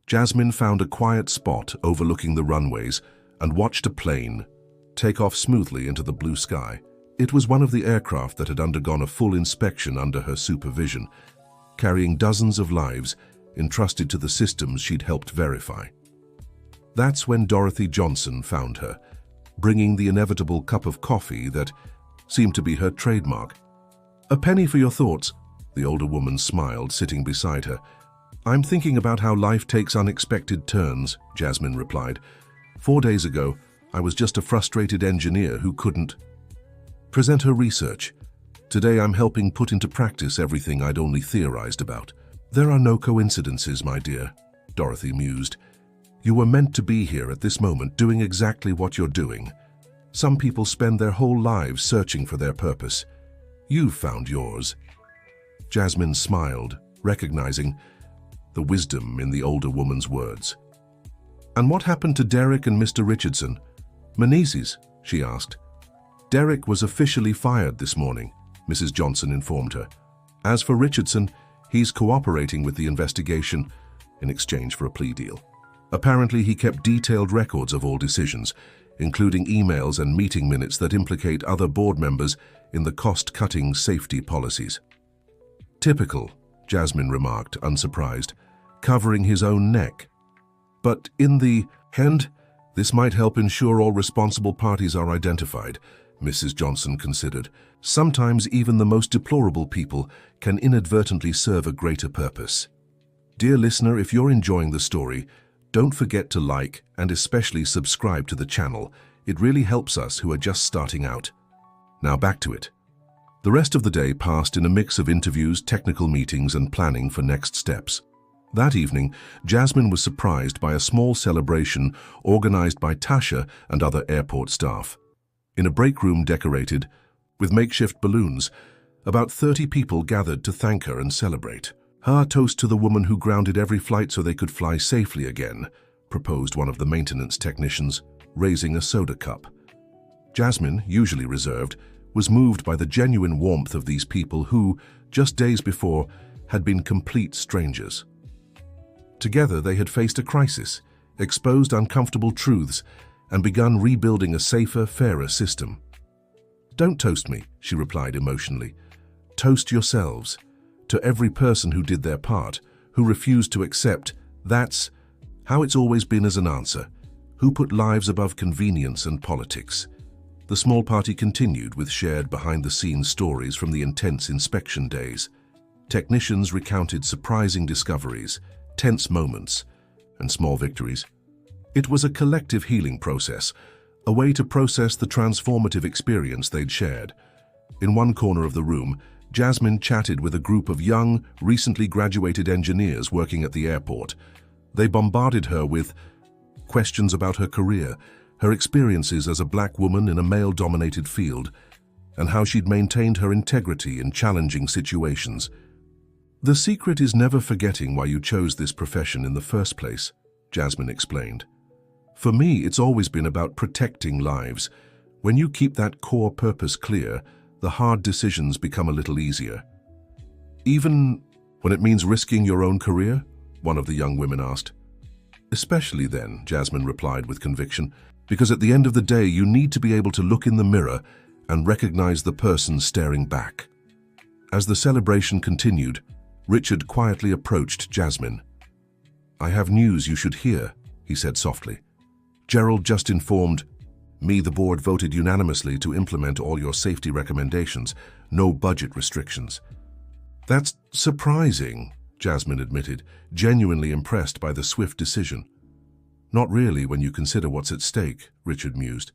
Jasmine found a quiet spot overlooking the runways and watched a plane take off smoothly into the blue sky. It was one of the aircraft that had undergone a full inspection under her supervision, carrying dozens of lives entrusted to the systems she'd helped verify. That's when Dorothy Johnson found her, bringing the inevitable cup of coffee that seemed to be her trademark. "A penny for your thoughts," the older woman smiled, sitting beside her. "I'm thinking about how life takes unexpected turns," Jasmine replied. 4 days ago, I was just a frustrated engineer who couldn't present her research. Today I'm helping put into practice everything I'd only theorized about. "There are no coincidences, my dear," Dorothy mused. "You were meant to be here at this moment doing exactly what you're doing. Some people spend their whole lives searching for their purpose. You've found yours." Jasmine smiled, recognizing the wisdom in the older woman's words. "And what happened to Derek and Mr. Richardson? Menezes?" she asked. "Derek was officially fired this morning," Mrs. Johnson informed her. "As for Richardson, he's cooperating with the investigation in exchange for a plea deal. Apparently, he kept detailed records of all decisions, including emails and meeting minutes that implicate other board members in the cost-cutting safety policies." "Typical," Jasmine remarked, unsurprised, "covering his own neck. But in the end, this might help ensure all responsible parties are identified. Mrs. Johnson considered. Sometimes even the most deplorable people can inadvertently serve a greater purpose. Dear listener, if you're enjoying the story, don't forget to like and especially subscribe to the channel. It really helps us who are just starting out. Now back to it. The rest of the day passed in a mix of interviews, technical meetings, and planning for next steps. That evening, Jasmine was surprised by a small celebration organized by Tasha and other airport staff. In a break room decorated with makeshift balloons, about 30 people gathered to thank her and celebrate. "Her toast to the woman who grounded every flight so they could fly safely again," proposed one of the maintenance technicians, raising a soda cup. Jasmine, usually reserved, was moved by the genuine warmth of these people who, just days before, had been complete strangers. Together they had faced a crisis, exposed uncomfortable truths, and begun rebuilding a safer, fairer system. "Don't toast me," she replied emotionally. "Toast yourselves. To every person who did their part, who refused to accept, that's how it's always been as an answer, who put lives above convenience and politics." The small party continued with shared behind-the-scenes stories from the intense inspection days. Technicians recounted surprising discoveries, tense moments, and small victories. It was a collective healing process, a way to process the transformative experience they'd shared. In one corner of the room, Jasmine chatted with a group of young, recently graduated engineers working at the airport. They bombarded her with questions about her career, her experiences as a black woman in a male-dominated field, and how she'd maintained her integrity in challenging situations. "The secret is never forgetting why you chose this profession in the first place," Jasmine explained. "For me, it's always been about protecting lives. When you keep that core purpose clear, the hard decisions become a little easier." "Even when it means risking your own career?" one of the young women asked. "Especially then," Jasmine replied with conviction, "because at the end of the day, you need to be able to look in the mirror and recognize the person staring back." As the celebration continued, Richard quietly approached Jasmine. "I have news you should hear," he said softly. "Gerald just informed me the board voted unanimously to implement all your safety recommendations, no budget restrictions." "That's surprising," Jasmine admitted, genuinely impressed by the swift decision. "Not really when you consider what's at stake," Richard mused.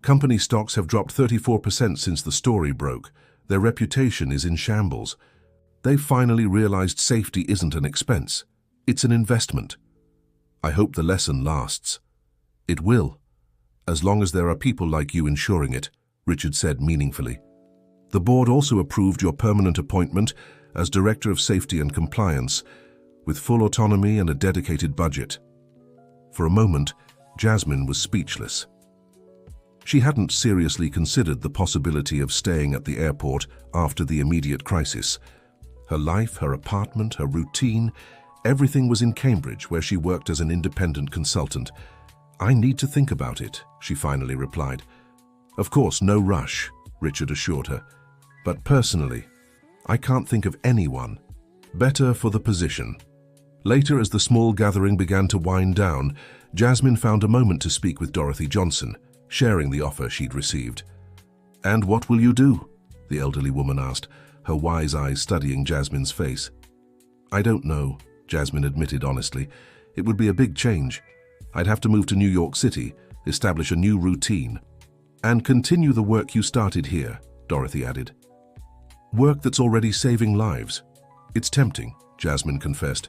"Company stocks have dropped 34% since the story broke. Their reputation is in shambles. They've finally realized safety isn't an expense. It's an investment. I hope the lesson lasts." "It will, as long as there are people like you ensuring it," Richard said meaningfully. "The board also approved your permanent appointment as Director of Safety and Compliance, with full autonomy and a dedicated budget." For a moment, Jasmine was speechless. She hadn't seriously considered the possibility of staying at the airport after the immediate crisis. Her life, her apartment, her routine, everything was in Cambridge, where she worked as an independent consultant. "I need to think about it," she finally replied. "Of course, no rush," Richard assured her. "But personally, I can't think of anyone better for the position." Later, as the small gathering began to wind down, Jasmine found a moment to speak with Dorothy Johnson, sharing the offer she'd received. "And what will you do?" the elderly woman asked, her wise eyes studying Jasmine's face. "I don't know," Jasmine admitted honestly. "It would be a big change. I'd have to move to New York City, establish a new routine, and continue the work you started here," Dorothy added. "Work that's already saving lives. It's tempting," Jasmine confessed,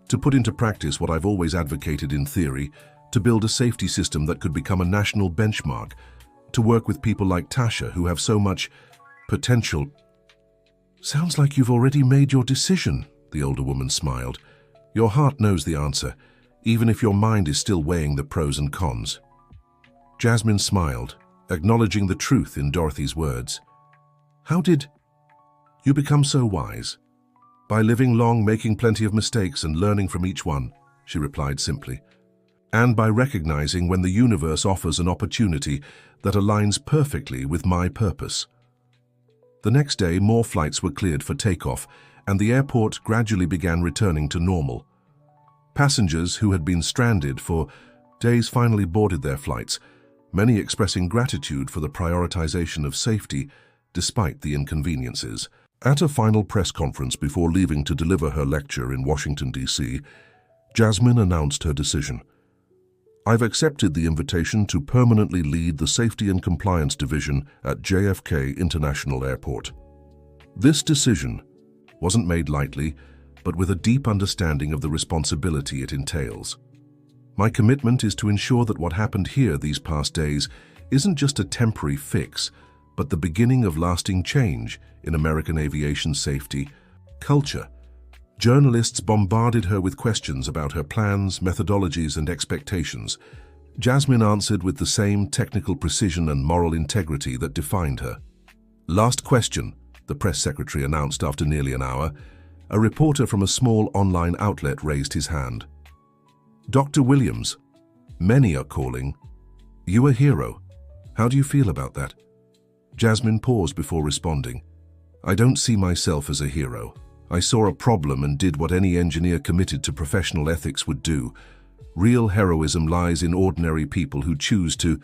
"to put into practice what I've always advocated in theory, to build a safety system that could become a national benchmark, to work with people like Tasha who have so much potential." "Sounds like you've already made your decision," the older woman smiled. "Your heart knows the answer, even if your mind is still weighing the pros and cons." Jasmine smiled, acknowledging the truth in Dorothy's words. "How did you become so wise?" "By living long, making plenty of mistakes and learning from each one," she replied simply. "And by recognizing when the universe offers an opportunity that aligns perfectly with my purpose." The next day, more flights were cleared for takeoff, and the airport gradually began returning to normal. Passengers who had been stranded for days finally boarded their flights, many expressing gratitude for the prioritization of safety despite the inconveniences. At a final press conference before leaving to deliver her lecture in Washington, D.C., Jasmine announced her decision. "I've accepted the invitation to permanently lead the Safety and Compliance Division at JFK International Airport. This decision wasn't made lightly, but with a deep understanding of the responsibility it entails. My commitment is to ensure that what happened here these past days isn't just a temporary fix, but the beginning of lasting change in American aviation safety culture." Journalists bombarded her with questions about her plans, methodologies, and expectations. Jasmine answered with the same technical precision and moral integrity that defined her. "Last question," the press secretary announced after nearly an hour. A reporter from a small online outlet raised his hand. "Dr. Williams, many are calling you a hero. How do you feel about that?" Jasmine paused before responding. "I don't see myself as a hero. I saw a problem and did what any engineer committed to professional ethics would do. Real heroism lies in ordinary people who choose to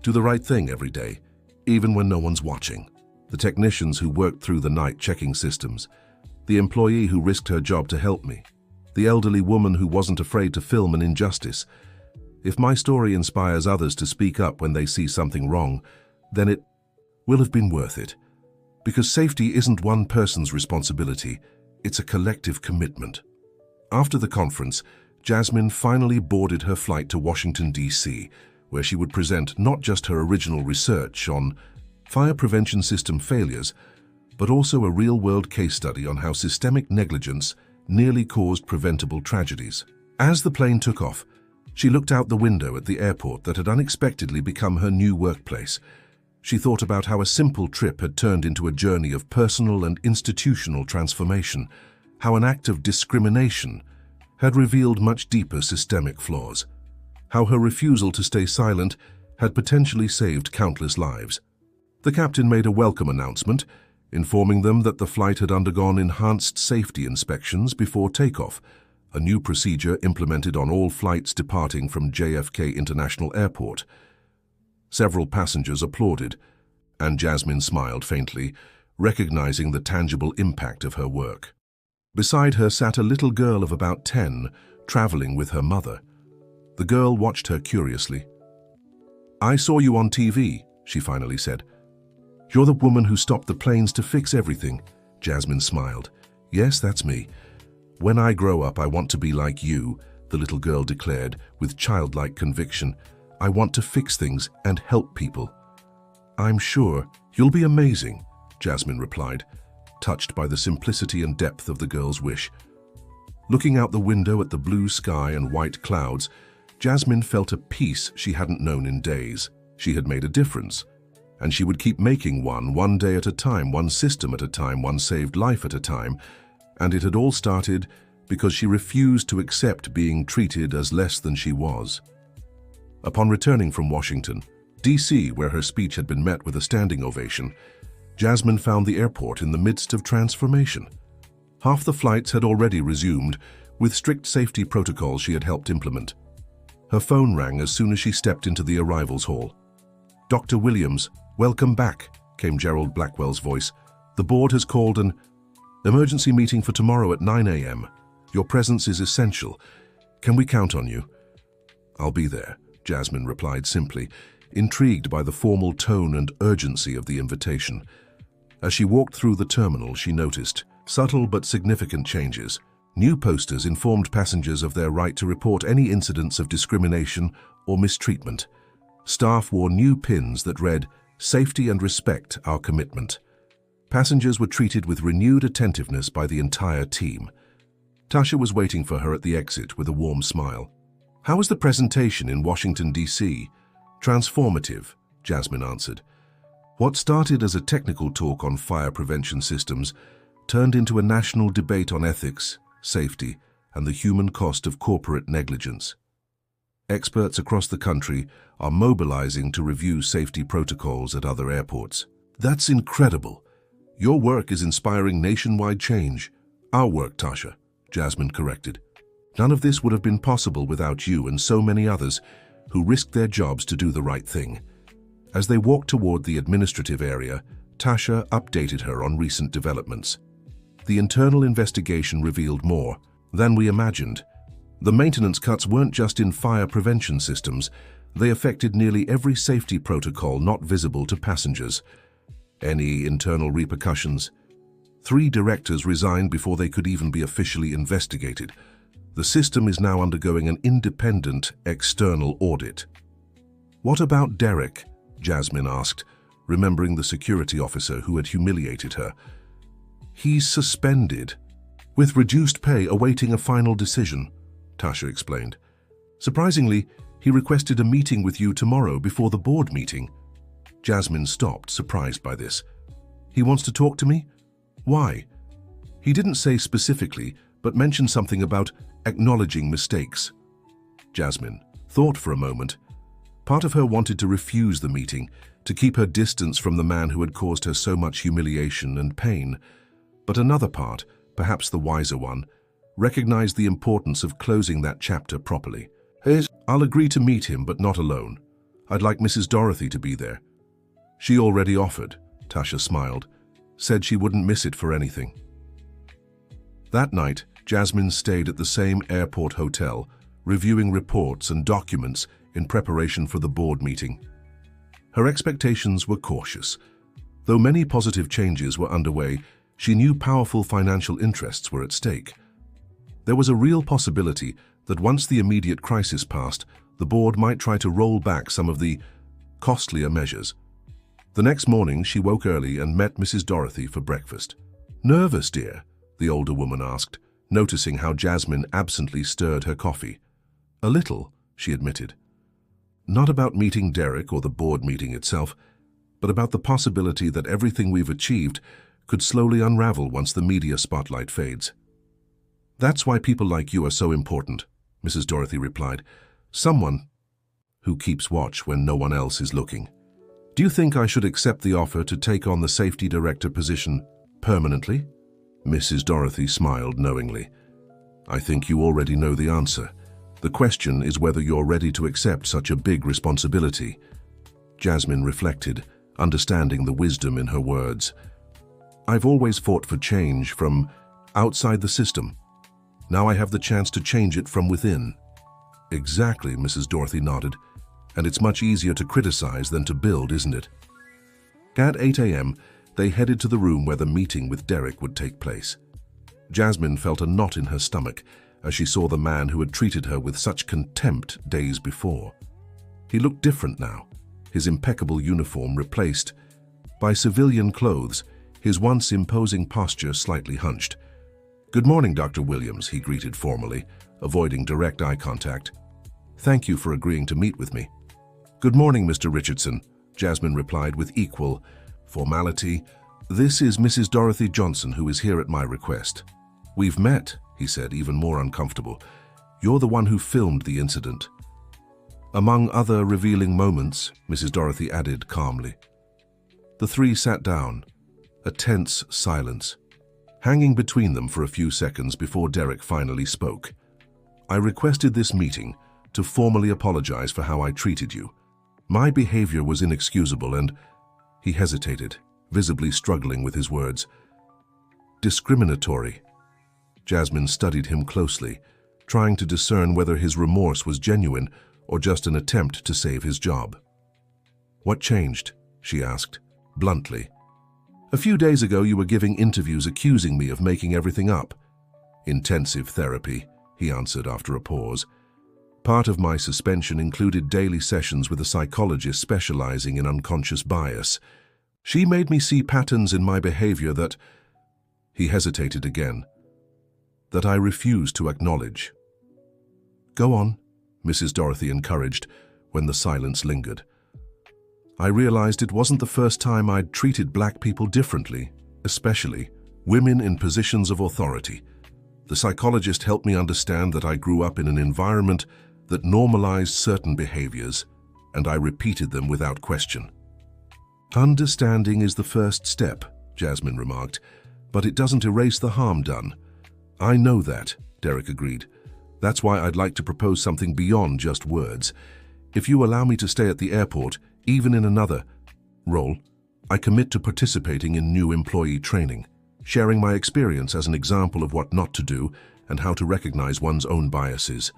do the right thing every day, even when no one's watching. The technicians who worked through the night checking systems, the employee who risked her job to help me, the elderly woman who wasn't afraid to film an injustice. If my story inspires others to speak up when they see something wrong, then it will have been worth it. Because safety isn't one person's responsibility, it's a collective commitment." After the conference, Jasmine finally boarded her flight to Washington, D.C., where she would present not just her original research on fire prevention system failures, but also a real-world case study on how systemic negligence nearly caused preventable tragedies. As the plane took off, she looked out the window at the airport that had unexpectedly become her new workplace. She thought about how a simple trip had turned into a journey of personal and institutional transformation, how an act of discrimination had revealed much deeper systemic flaws, how her refusal to stay silent had potentially saved countless lives. The captain made a welcome announcement, informing them that the flight had undergone enhanced safety inspections before takeoff, a new procedure implemented on all flights departing from JFK International Airport. Several passengers applauded, and Jasmine smiled faintly, recognizing the tangible impact of her work. Beside her sat a little girl of about 10, traveling with her mother. The girl watched her curiously. "I saw you on TV," she finally said. "You're the woman who stopped the planes to fix everything." Jasmine smiled. "Yes, that's me. When I grow up, I want to be like you," the little girl declared with childlike conviction. "I want to fix things and help people." "I'm sure you'll be amazing," Jasmine replied, touched by the simplicity and depth of the girl's wish. Looking out the window at the blue sky and white clouds, Jasmine felt a peace she hadn't known in days. She had made a difference, and she would keep making one day at a time, one system at a time, one saved life at a time, and it had all started because she refused to accept being treated as less than she was. Upon returning from Washington, D.C., where her speech had been met with a standing ovation, Jasmine found the airport in the midst of transformation. Half the flights had already resumed, with strict safety protocols she had helped implement. Her phone rang as soon as she stepped into the arrivals hall. "Dr. Williams, welcome back," came Gerald Blackwell's voice. "The board has called an emergency meeting for tomorrow at 9 a.m. Your presence is essential. Can we count on you?" "I'll be there," Jasmine replied simply, intrigued by the formal tone and urgency of the invitation. As she walked through the terminal, she noticed subtle but significant changes. New posters informed passengers of their right to report any incidents of discrimination or mistreatment. Staff wore new pins that read, "Safety and respect our commitment." Passengers were treated with renewed attentiveness by the entire team. Tasha was waiting for her at the exit with a warm smile. "How was the presentation in Washington, D.C.? "Transformative," Jasmine answered. What started as a technical talk on fire prevention systems turned into a national debate on ethics, safety, and the human cost of corporate negligence. Experts across the country are mobilizing to review safety protocols at other airports. "That's incredible. Your work is inspiring nationwide change." "Our work, Tasha," Jasmine corrected. "None of this would have been possible without you and so many others who risked their jobs to do the right thing." As they walked toward the administrative area, Tasha updated her on recent developments. The internal investigation revealed more than we imagined. The maintenance cuts weren't just in fire prevention systems, they affected nearly every safety protocol not visible to passengers. Any internal repercussions? 3 directors resigned before they could even be officially investigated. The system is now undergoing an independent, external audit. "What about Derek?" Jasmine asked, remembering the security officer who had humiliated her. "He's suspended, with reduced pay awaiting a final decision," Tasha explained. "Surprisingly, he requested a meeting with you tomorrow before the board meeting." Jasmine stopped, surprised by this. "He wants to talk to me? Why?" He didn't say specifically, but mentioned something about acknowledging mistakes. Jasmine thought for a moment. Part of her wanted to refuse the meeting, to keep her distance from the man who had caused her so much humiliation and pain. But another part, perhaps the wiser one, recognized the importance of closing that chapter properly. "I'll agree to meet him, but not alone. I'd like Mrs. Dorothy to be there." "She already offered," Tasha smiled, said she wouldn't miss it for anything. That night, Jasmine stayed at the same airport hotel, reviewing reports and documents in preparation for the board meeting. Her expectations were cautious. Though many positive changes were underway, she knew powerful financial interests were at stake. There was a real possibility that once the immediate crisis passed, the board might try to roll back some of the costlier measures. The next morning, she woke early and met Mrs. Dorothy for breakfast. "Nervous, dear?" the older woman asked, noticing how Jasmine absently stirred her coffee. "A little," she admitted. "Not about meeting Derek or the board meeting itself, but about the possibility that everything we've achieved could slowly unravel once the media spotlight fades." "That's why people like you are so important," Mrs. Dorothy replied. "Someone who keeps watch when no one else is looking. Do you think I should accept the offer to take on the safety director position permanently?" Mrs. Dorothy smiled knowingly. "I think you already know the answer. The question is whether you're ready to accept such a big responsibility." Jasmine reflected, understanding the wisdom in her words. "I've always fought for change from outside the system. Now I have the chance to change it from within." "Exactly," Mrs. Dorothy nodded. "And it's much easier to criticize than to build, isn't it?" At 8 a.m., they headed to the room where the meeting with Derek would take place. Jasmine felt a knot in her stomach as she saw the man who had treated her with such contempt days before. He looked different now, his impeccable uniform replaced by civilian clothes, his once imposing posture slightly hunched. "Good morning, Dr. Williams," he greeted formally, avoiding direct eye contact. "Thank you for agreeing to meet with me." "Good morning, Mr. Richardson," Jasmine replied with equal formality. "This is Mrs. Dorothy Johnson, who is here at my request." "We've met," he said, even more uncomfortable. "You're the one who filmed the incident." "Among other revealing moments," Mrs. Dorothy added calmly. The 3 sat down, a tense silence, hanging between them for a few seconds before Derek finally spoke. "I requested this meeting to formally apologize for how I treated you. My behavior was inexcusable and—" He hesitated, visibly struggling with his words. "Discriminatory." Jasmine studied him closely, trying to discern whether his remorse was genuine or just an attempt to save his job. "What changed?" she asked, bluntly. "A few days ago you were giving interviews accusing me of making everything up." "Intensive therapy," he answered after a pause. "Part of my suspension included daily sessions with a psychologist specializing in unconscious bias. She made me see patterns in my behavior that—" He hesitated again. "That I refuse to acknowledge." "Go on," Mrs. Dorothy encouraged when the silence lingered. "I realized it wasn't the first time I'd treated black people differently, especially women in positions of authority. The psychologist helped me understand that I grew up in an environment that normalized certain behaviors, and I repeated them without question." "Understanding is the first step," Jasmine remarked, "but it doesn't erase the harm done." "I know that," Derek agreed. "That's why I'd like to propose something beyond just words. If you allow me to stay at the airport, Even in another role, I commit to participating in new employee training, sharing my experience as an example of what not to do and how to recognize one's own biases.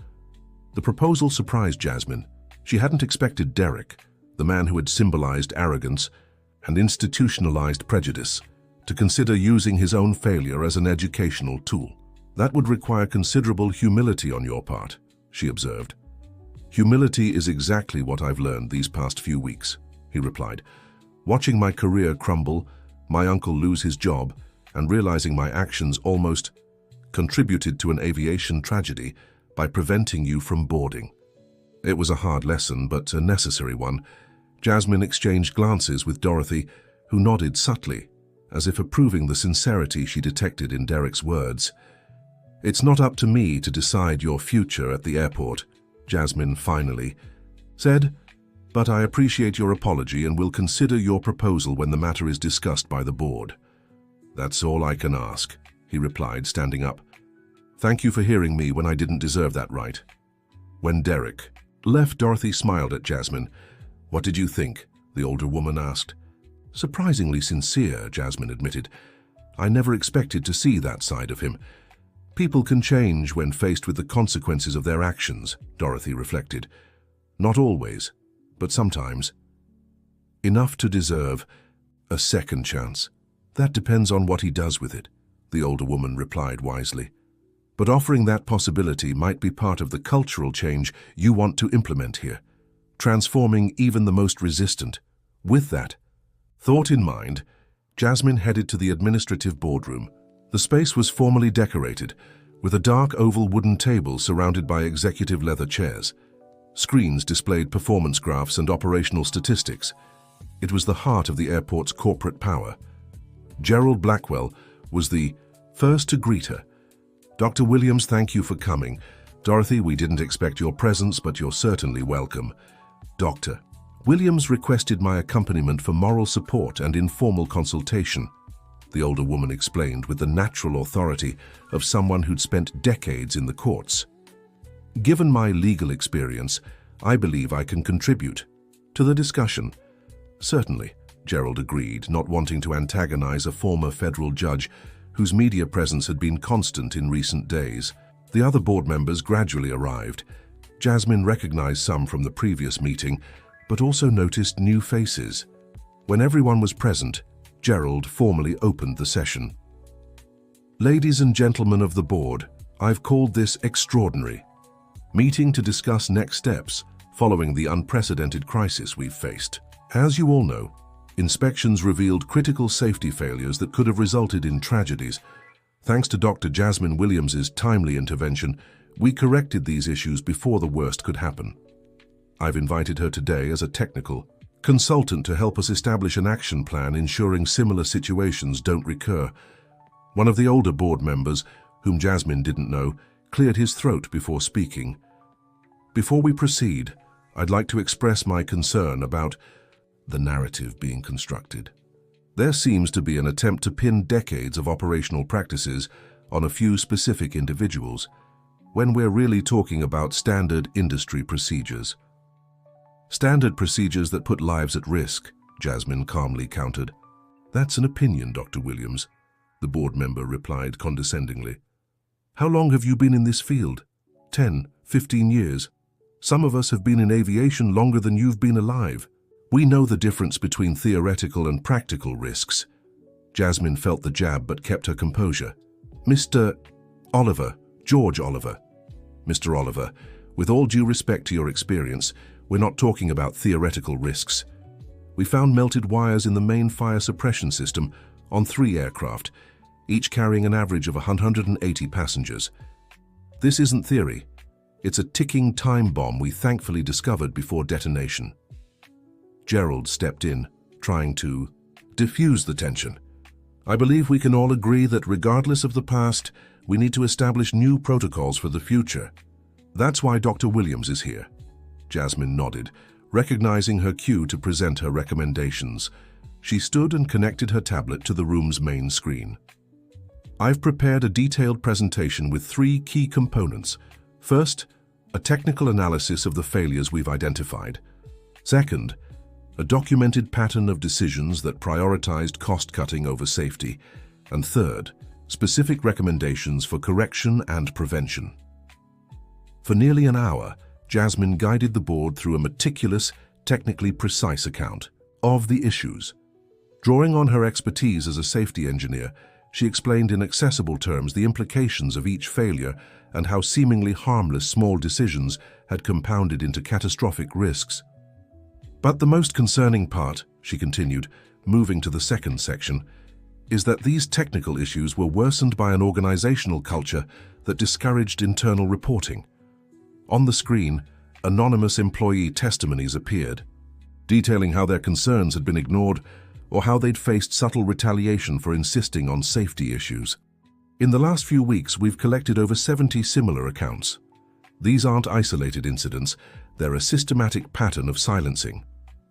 The proposal surprised Jasmine. She hadn't expected Derek, the man who had symbolized arrogance and institutionalized prejudice, to consider using his own failure as an educational tool. That would require considerable humility on your part, she observed. Humility is exactly what I've learned these past few weeks, he replied. Watching my career crumble, my uncle lose his job, and realizing my actions almost contributed to an aviation tragedy by preventing you from boarding. It was a hard lesson, but a necessary one. Jasmine exchanged glances with Dorothy, who nodded subtly, as if approving the sincerity she detected in Derek's words. It's not up to me to decide your future at the airport, Jasmine finally said, but I appreciate your apology and will consider your proposal when the matter is discussed by the board. That's all I can ask, he replied, standing up. Thank you for hearing me when I didn't deserve that right. When Derek left, Dorothy smiled at Jasmine. What did you think? The older woman asked. Surprisingly sincere, Jasmine admitted. I never expected to see that side of him. People can change when faced with the consequences of their actions, Dorothy reflected. Not always, but sometimes. Enough to deserve a second chance. That depends on what he does with it, the older woman replied wisely. But offering that possibility might be part of the cultural change you want to implement here, transforming even the most resistant. With that thought in mind, Jasmine headed to the administrative boardroom. The space was formally decorated, with a dark oval wooden table surrounded by executive leather chairs. Screens displayed performance graphs and operational statistics. It was the heart of the airport's corporate power. Gerald Blackwell was the first to greet her. Dr. Williams, thank you for coming. Dorothy, we didn't expect your presence, but you're certainly welcome. Dr. Williams requested my accompaniment for moral support and informal consultation, the older woman explained with the natural authority of someone who'd spent decades in the courts. Given my legal experience, I believe I can contribute to the discussion. Certainly, Gerald agreed, not wanting to antagonize a former federal judge whose media presence had been constant in recent days. The other board members gradually arrived. Jasmine recognized some from the previous meeting, but also noticed new faces. When everyone was present, Gerald formally opened the session. Ladies and gentlemen of the board, I've called this extraordinary meeting to discuss next steps following the unprecedented crisis we've faced. As you all know, inspections revealed critical safety failures that could have resulted in tragedies. Thanks to Dr. Jasmine Williams's timely intervention, we corrected these issues before the worst could happen. I've invited her today as a technical consultant to help us establish an action plan ensuring similar situations don't recur. One of the older board members, whom Jasmine didn't know, cleared his throat before speaking. Before we proceed, I'd like to express my concern about the narrative being constructed. There seems to be an attempt to pin decades of operational practices on a few specific individuals, when we're really talking about standard industry procedures. Standard procedures that put lives at risk, Jasmine calmly countered. That's an opinion, Dr. Williams, the board member replied condescendingly. How long have you been in this field? 10, 15 years. Some of us have been in aviation longer than you've been alive. We know the difference between theoretical and practical risks. Jasmine felt the jab but kept her composure. Mr. Oliver, George Oliver. Mr. Oliver, with all due respect to your experience, we're not talking about theoretical risks. We found melted wires in the main fire suppression system on 3 aircraft, each carrying an average of 180 passengers. This isn't theory. It's a ticking time bomb we thankfully discovered before detonation. Gerald stepped in, trying to diffuse the tension. I believe we can all agree that regardless of the past, we need to establish new protocols for the future. That's why Dr. Williams is here. Jasmine nodded, recognizing her cue to present her recommendations. She stood and connected her tablet to the room's main screen. I've prepared a detailed presentation with 3 key components. First, a technical analysis of the failures we've identified. Second, a documented pattern of decisions that prioritized cost-cutting over safety, and third, specific recommendations for correction and prevention. For nearly an hour, Jasmine guided the board through a meticulous, technically precise account of the issues. Drawing on her expertise as a safety engineer, she explained in accessible terms the implications of each failure and how seemingly harmless small decisions had compounded into catastrophic risks. But the most concerning part, she continued, moving to the second section, is that these technical issues were worsened by an organizational culture that discouraged internal reporting. On the screen, anonymous employee testimonies appeared, detailing how their concerns had been ignored or how they'd faced subtle retaliation for insisting on safety issues. In the last few weeks, we've collected over 70 similar accounts. These aren't isolated incidents, they're a systematic pattern of silencing.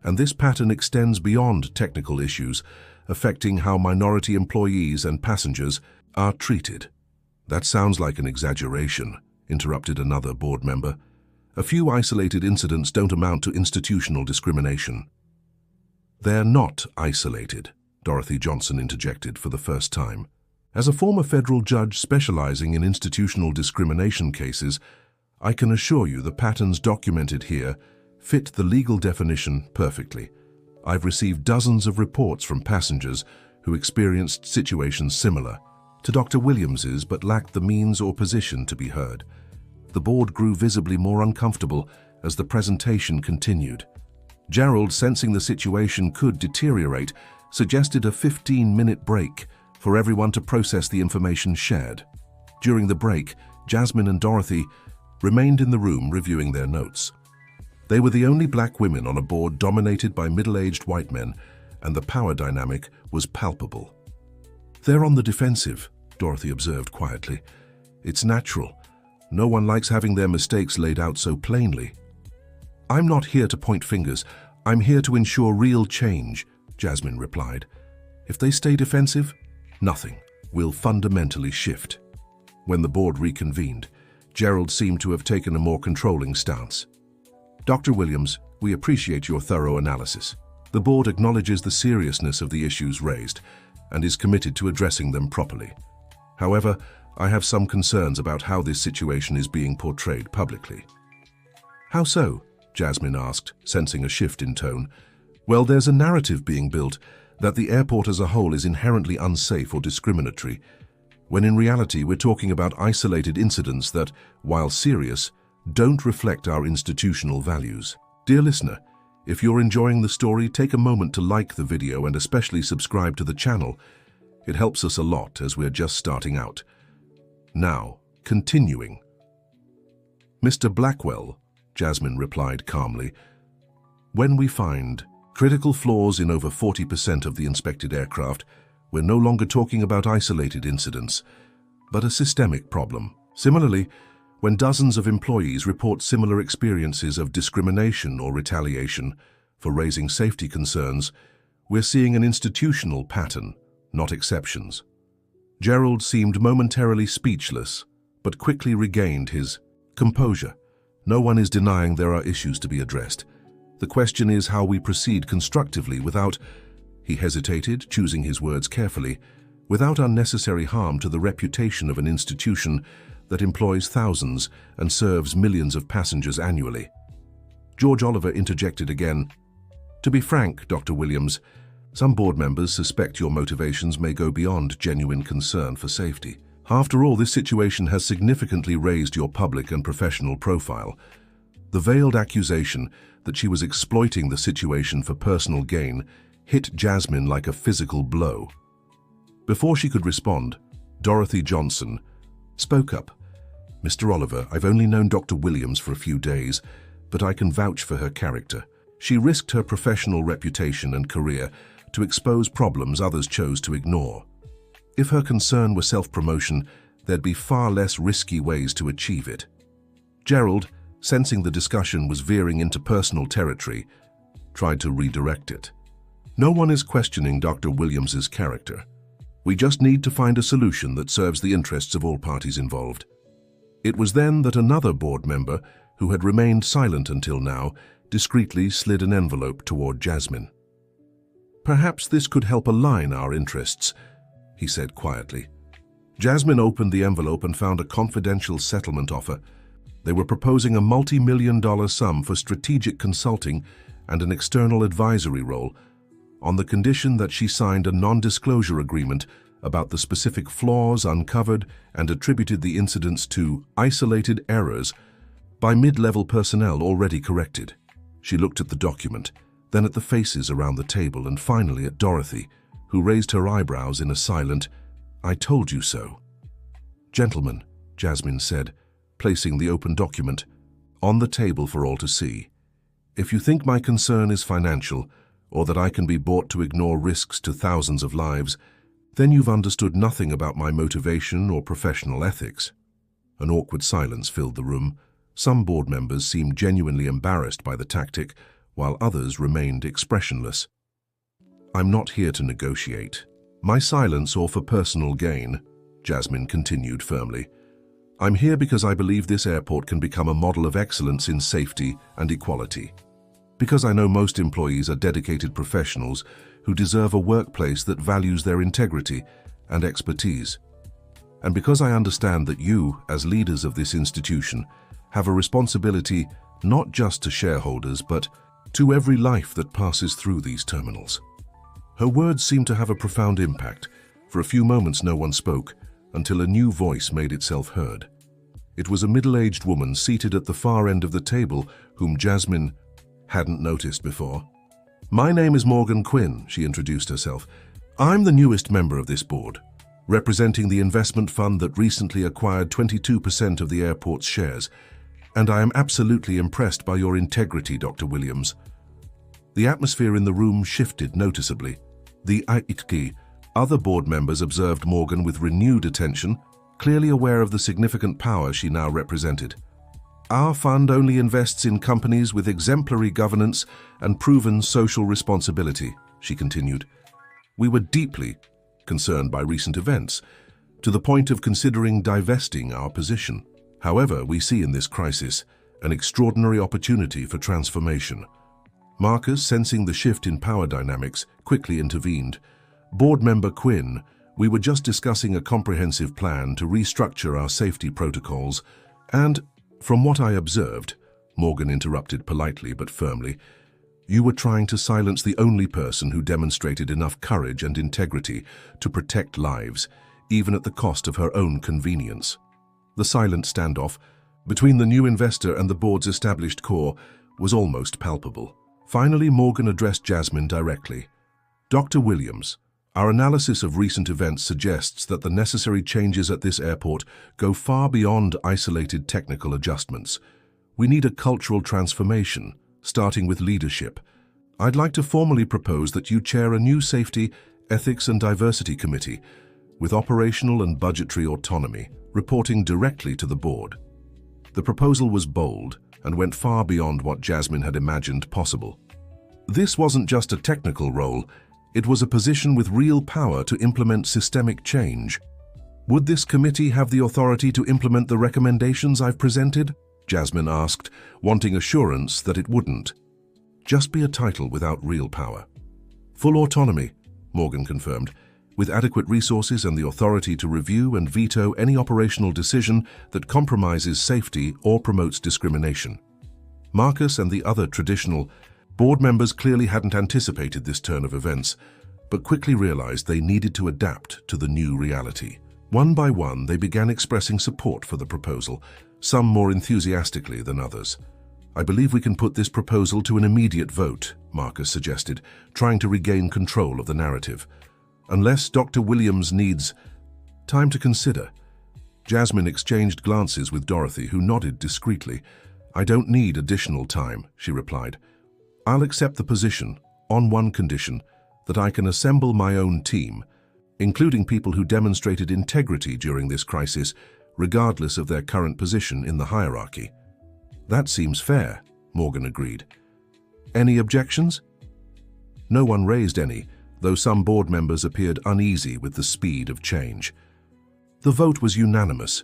And this pattern extends beyond technical issues, affecting how minority employees and passengers are treated. That sounds like an exaggeration, interrupted another board member. A few isolated incidents don't amount to institutional discrimination. They're not isolated, Dorothy Johnson interjected for the first time. As a former federal judge specializing in institutional discrimination cases, I can assure you the patterns documented here fit the legal definition perfectly. I've received dozens of reports from passengers who experienced situations similar to Dr. Williams's but lacked the means or position to be heard. The board grew visibly more uncomfortable as the presentation continued. Gerald, sensing the situation could deteriorate, suggested a 15-minute break for everyone to process the information shared. During the break, Jasmine and Dorothy remained in the room reviewing their notes. They were the only black women on a board dominated by middle-aged white men, and the power dynamic was palpable. "They're on the defensive," Dorothy observed quietly. "It's natural. No one likes having their mistakes laid out so plainly." "I'm not here to point fingers. I'm here to ensure real change," Jasmine replied. "If they stay defensive, nothing will fundamentally shift." When the board reconvened, Gerald seemed to have taken a more controlling stance. "Dr. Williams, we appreciate your thorough analysis. The board acknowledges the seriousness of the issues raised and is committed to addressing them properly. However, I have some concerns about how this situation is being portrayed publicly." "How so?" Jasmine asked, sensing a shift in tone. "Well, there's a narrative being built that the airport as a whole is inherently unsafe or discriminatory, when in reality we're talking about isolated incidents that, while serious, don't reflect our institutional values. Dear listener, if you're enjoying the story, take a moment to like the video and especially subscribe to the channel. It helps us a lot as we're just starting out. Now, continuing. "Mr. Blackwell," Jasmine replied calmly, "when we find critical flaws in over 40% of the inspected aircraft, we're no longer talking about isolated incidents, but a systemic problem. Similarly, when dozens of employees report similar experiences of discrimination or retaliation for raising safety concerns, we're seeing an institutional pattern, not exceptions." Gerald seemed momentarily speechless, but quickly regained his composure. "No one is denying there are issues to be addressed. The question is how we proceed constructively without," he hesitated, choosing his words carefully, "without unnecessary harm to the reputation of an institution that employs thousands and serves millions of passengers annually." George Oliver interjected again. "To be frank, Dr. Williams, some board members suspect your motivations may go beyond genuine concern for safety. After all, this situation has significantly raised your public and professional profile. The veiled accusation that she was exploiting the situation for personal gain hit Jasmine like a physical blow." Before she could respond, Dorothy Johnson spoke up. "Mr. Oliver, I've only known Dr. Williams for a few days, but I can vouch for her character. She risked her professional reputation and career to expose problems others chose to ignore. If her concern were self-promotion, there'd be far less risky ways to achieve it." Gerald, sensing the discussion was veering into personal territory, tried to redirect it. "No one is questioning Dr. Williams's character. We just need to find a solution that serves the interests of all parties involved." It was then that another board member, who had remained silent until now, discreetly slid an envelope toward Jasmine. "Perhaps this could help align our interests," he said quietly. Jasmine opened the envelope and found a confidential settlement offer. They were proposing a multi-million-dollar sum for strategic consulting and an external advisory role, on the condition that she signed a non-disclosure agreement about the specific flaws uncovered and attributed the incidents to isolated errors by mid-level personnel already corrected. She looked at the document, then at the faces around the table, and finally at Dorothy, who raised her eyebrows in a silent, "I told you so." "Gentlemen," Jasmine said, placing the open document on the table for all to see, "if you think my concern is financial, or that I can be bought to ignore risks to thousands of lives, then you've understood nothing about my motivation or professional ethics." An awkward silence filled the room. Some board members seemed genuinely embarrassed by the tactic, while others remained expressionless. "I'm not here to negotiate my silence or for personal gain," Jasmine continued firmly. "I'm here because I believe this airport can become a model of excellence in safety and equality. Because I know most employees are dedicated professionals who deserve a workplace that values their integrity and expertise. And because I understand that you, as leaders of this institution, have a responsibility not just to shareholders, but to every life that passes through these terminals." Her words seemed to have a profound impact. For a few moments no one spoke, until a new voice made itself heard. It was a middle-aged woman seated at the far end of the table whom Jasmine hadn't noticed before. "My name is Morgan Quinn," she introduced herself. "I'm the newest member of this board, representing the investment fund that recently acquired 22% of the airport's shares, and I am absolutely impressed by your integrity, Dr. Williams." The atmosphere in the room shifted noticeably. The other board members observed Morgan with renewed attention, clearly aware of the significant power she now represented. "Our fund only invests in companies with exemplary governance and proven social responsibility," she continued. "We were deeply concerned by recent events, to the point of considering divesting our position. However, we see in this crisis an extraordinary opportunity for transformation." Marcus, sensing the shift in power dynamics, quickly intervened. "Board member Quinn, we were just discussing a comprehensive plan to restructure our safety protocols, and from what I observed," Morgan interrupted politely but firmly, "you were trying to silence the only person who demonstrated enough courage and integrity to protect lives, even at the cost of her own convenience." The silent standoff between the new investor and the board's established core was almost palpable. Finally, Morgan addressed Jasmine directly. "Dr. Williams, our analysis of recent events suggests that the necessary changes at this airport go far beyond isolated technical adjustments. We need a cultural transformation, starting with leadership. I'd like to formally propose that you chair a new Safety, Ethics and Diversity Committee with operational and budgetary autonomy, reporting directly to the board." The proposal was bold and went far beyond what Jasmine had imagined possible. This wasn't just a technical role, it was a position with real power to implement systemic change. "Would this committee have the authority to implement the recommendations I've presented?" Jasmine asked, wanting assurance that it wouldn't just be a title without real power. "Full autonomy," Morgan confirmed, "with adequate resources and the authority to review and veto any operational decision that compromises safety or promotes discrimination." Marcus and the other traditional board members clearly hadn't anticipated this turn of events, but quickly realized they needed to adapt to the new reality. One by one, they began expressing support for the proposal, some more enthusiastically than others. "I believe we can put this proposal to an immediate vote," Marcus suggested, trying to regain control of the narrative. "Unless Dr. Williams needs time to consider." Jasmine exchanged glances with Dorothy, who nodded discreetly. "I don't need additional time," she replied. "I'll accept the position on one condition, that I can assemble my own team, including people who demonstrated integrity during this crisis, regardless of their current position in the hierarchy." "That seems fair," Morgan agreed. "Any objections?" No one raised any, though some board members appeared uneasy with the speed of change. The vote was unanimous,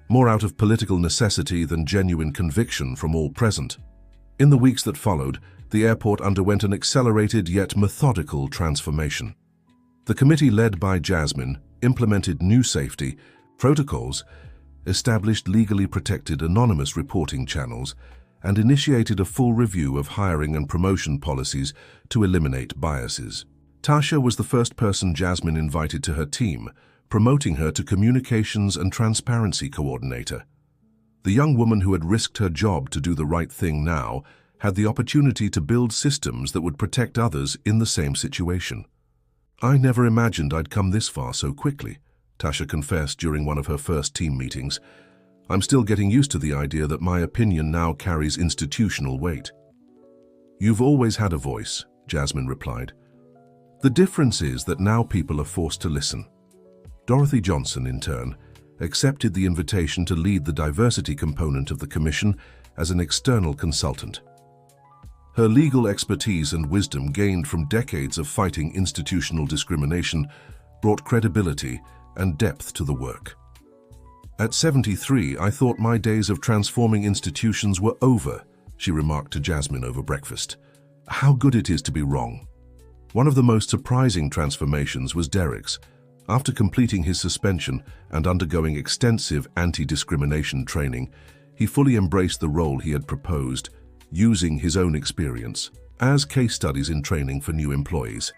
more out of political necessity than genuine conviction from all present. In the weeks that followed, the airport underwent an accelerated yet methodical transformation. The committee led by Jasmine implemented new safety protocols, established legally protected anonymous reporting channels, and initiated a full review of hiring and promotion policies to eliminate biases. Tasha was the first person Jasmine invited to her team, promoting her to Communications and Transparency Coordinator. The young woman who had risked her job to do the right thing now had the opportunity to build systems that would protect others in the same situation. "I never imagined I'd come this far so quickly," Tasha confessed during one of her first team meetings. "I'm still getting used to the idea that my opinion now carries institutional weight." "You've always had a voice," Jasmine replied. "The difference is that now people are forced to listen." Dorothy Johnson, in turn, accepted the invitation to lead the diversity component of the commission as an external consultant. Her legal expertise and wisdom gained from decades of fighting institutional discrimination brought credibility and depth to the work. "At 73, I thought my days of transforming institutions were over," she remarked to Jasmine over breakfast. "How good it is to be wrong." One of the most surprising transformations was Derek's. After completing his suspension and undergoing extensive anti-discrimination training, he fully embraced the role he had proposed, using his own experience as case studies in training for new employees.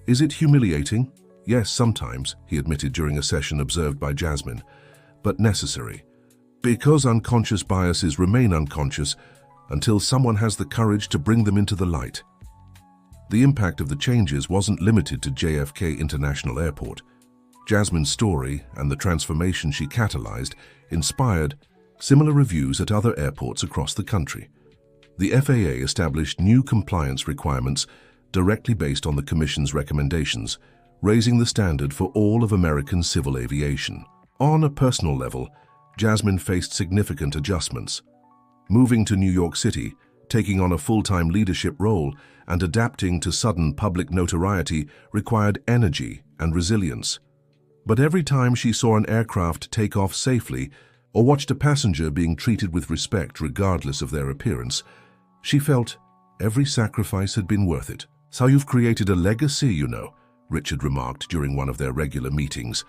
"Is it humiliating?" "Yes, sometimes," he admitted during a session observed by Jasmine, "but necessary. Because unconscious biases remain unconscious until someone has the courage to bring them into the light." The impact of the changes wasn't limited to JFK International Airport. Jasmine's story and the transformation she catalyzed inspired similar reviews at other airports across the country. The FAA established new compliance requirements directly based on the Commission's recommendations, raising the standard for all of American civil aviation. On a personal level, Jasmine faced significant adjustments. Moving to New York City, taking on a full-time leadership role, and adapting to sudden public notoriety required energy and resilience. But every time she saw an aircraft take off safely or watched a passenger being treated with respect regardless of their appearance, she felt every sacrifice had been worth it. "So you've created a legacy, you know," Richard remarked during one of their regular meetings.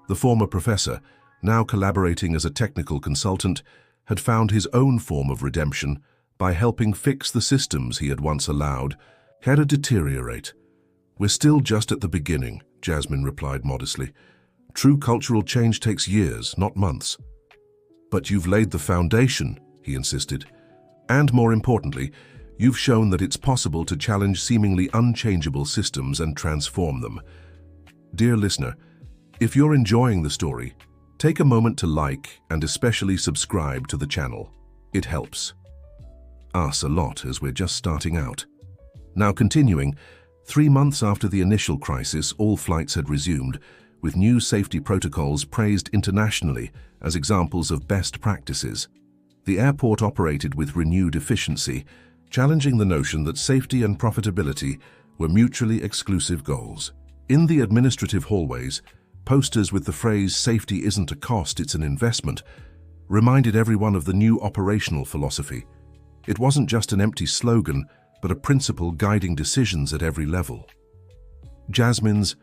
The former professor, now collaborating as a technical consultant, had found his own form of redemption by helping fix the systems he had once allowed had to deteriorate. "We're still just at the beginning," Jasmine replied modestly. "True cultural change takes years, not months." "But you've laid the foundation," he insisted. "And more importantly, you've shown that it's possible to challenge seemingly unchangeable systems and transform them." Dear listener, if you're enjoying the story, take a moment to like and especially subscribe to the channel. It helps us a lot as we're just starting out. Now continuing, 3 months after the initial crisis, all flights had resumed, with new safety protocols praised internationally as examples of best practices. The airport operated with renewed efficiency, challenging the notion that safety and profitability were mutually exclusive goals. In the administrative hallways, posters with the phrase "safety isn't a cost, it's an investment" reminded everyone of the new operational philosophy. It wasn't just an empty slogan, but a principle guiding decisions at every level. Jasmine's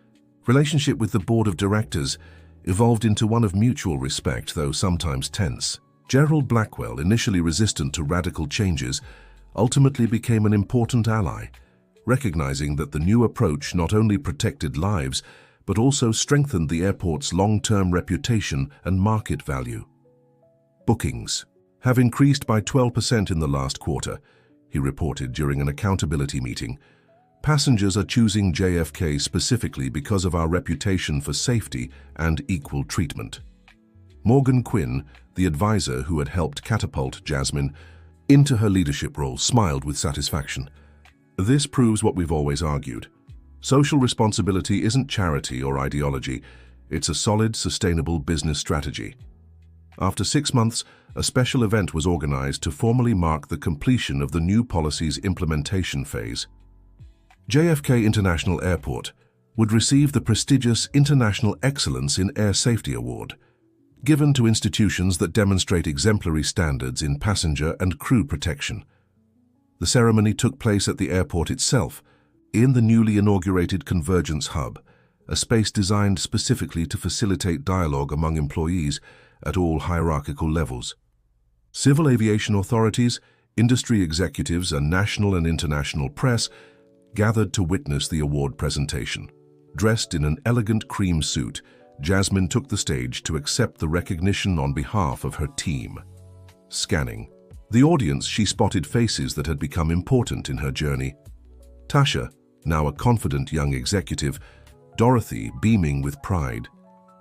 relationship with the board of directors evolved into one of mutual respect, though sometimes tense. Gerald Blackwell, initially resistant to radical changes, ultimately became an important ally, recognizing that the new approach not only protected lives, but also strengthened the airport's long-term reputation and market value. Bookings have increased by 12% in the last quarter, he reported during an accountability meeting. "Passengers are choosing JFK specifically because of our reputation for safety and equal treatment." Morgan Quinn, the advisor who had helped catapult Jasmine into her leadership role, smiled with satisfaction. "This proves what we've always argued. Social responsibility isn't charity or ideology, it's a solid, sustainable business strategy." After 6 months, a special event was organized to formally mark the completion of the new policy's implementation phase. JFK International Airport would receive the prestigious International Excellence in Air Safety Award, given to institutions that demonstrate exemplary standards in passenger and crew protection. The ceremony took place at the airport itself, in the newly inaugurated Convergence Hub, a space designed specifically to facilitate dialogue among employees at all hierarchical levels. Civil aviation authorities, industry executives, and national and international press gathered to witness the award presentation. Dressed in an elegant cream suit, Jasmine took the stage to accept the recognition on behalf of her team. Scanning the audience, she spotted faces that had become important in her journey. Tasha, now a confident young executive, Dorothy, beaming with pride,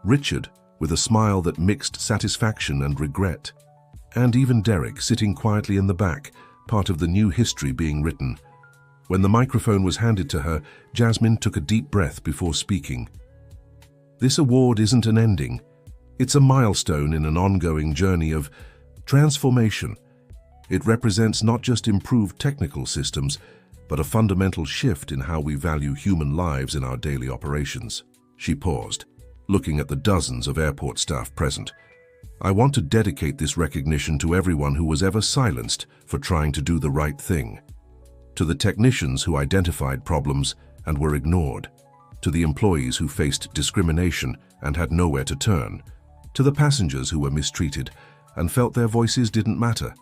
Richard, with a smile that mixed satisfaction and regret, and even Derek, sitting quietly in the back, part of the new history being written. When the microphone was handed to her, Jasmine took a deep breath before speaking. This award isn't an ending. It's a milestone in an ongoing journey of transformation. It represents not just improved technical systems, but a fundamental shift in how we value human lives in our daily operations. She paused, looking at the dozens of airport staff present. I want to dedicate this recognition to everyone who was ever silenced for trying to do the right thing. To the technicians who identified problems and were ignored. To the employees who faced discrimination and had nowhere to turn. To the passengers who were mistreated and felt their voices didn't matter.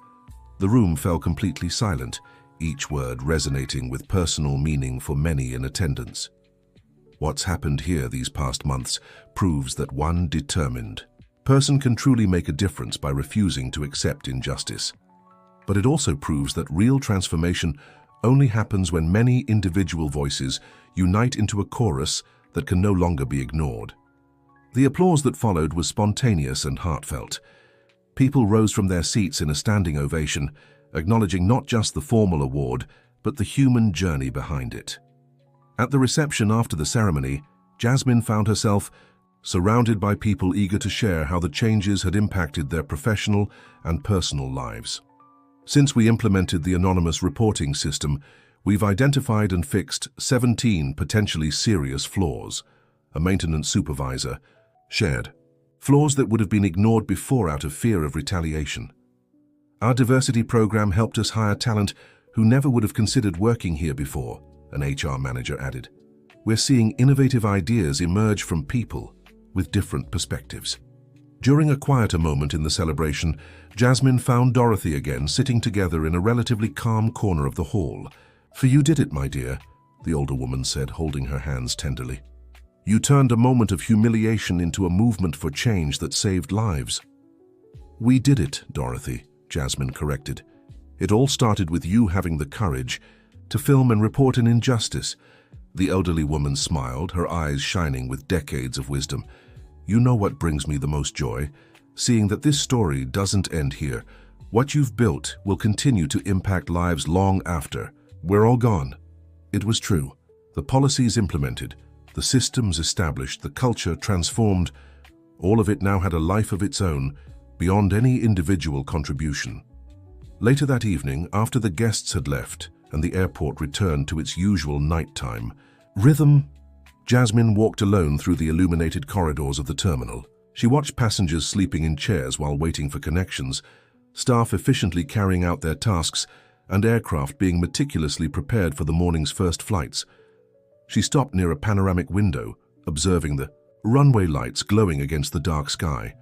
The room fell completely silent, each word resonating with personal meaning for many in attendance. What's happened here these past months proves that one determined person can truly make a difference by refusing to accept injustice. But it also proves that real transformation only happens when many individual voices unite into a chorus that can no longer be ignored. The applause that followed was spontaneous and heartfelt. People rose from their seats in a standing ovation, acknowledging not just the formal award, but the human journey behind it. At the reception after the ceremony, Jasmine found herself surrounded by people eager to share how the changes had impacted their professional and personal lives. Since we implemented the anonymous reporting system, we've identified and fixed 17 potentially serious flaws, a maintenance supervisor shared. Flaws that would have been ignored before out of fear of retaliation. Our diversity program helped us hire talent who never would have considered working here before, an HR manager added. We're seeing innovative ideas emerge from people with different perspectives. During a quieter moment in the celebration, Jasmine found Dorothy again sitting together in a relatively calm corner of the hall. "For you did it, my dear," the older woman said, holding her hands tenderly. "You turned a moment of humiliation into a movement for change that saved lives." "We did it, Dorothy," Jasmine corrected. "It all started with you having the courage to film and report an injustice." The elderly woman smiled, her eyes shining with decades of wisdom. "You know what brings me the most joy? Seeing that this story doesn't end here. What you've built will continue to impact lives long after we're all gone." It was true. The policies implemented, the systems established, the culture transformed, all of it now had a life of its own, beyond any individual contribution. Later that evening, after the guests had left and the airport returned to its usual nighttime rhythm, Jasmine walked alone through the illuminated corridors of the terminal. She watched passengers sleeping in chairs while waiting for connections, staff efficiently carrying out their tasks, and aircraft being meticulously prepared for the morning's first flights. She stopped near a panoramic window, observing the runway lights glowing against the dark sky.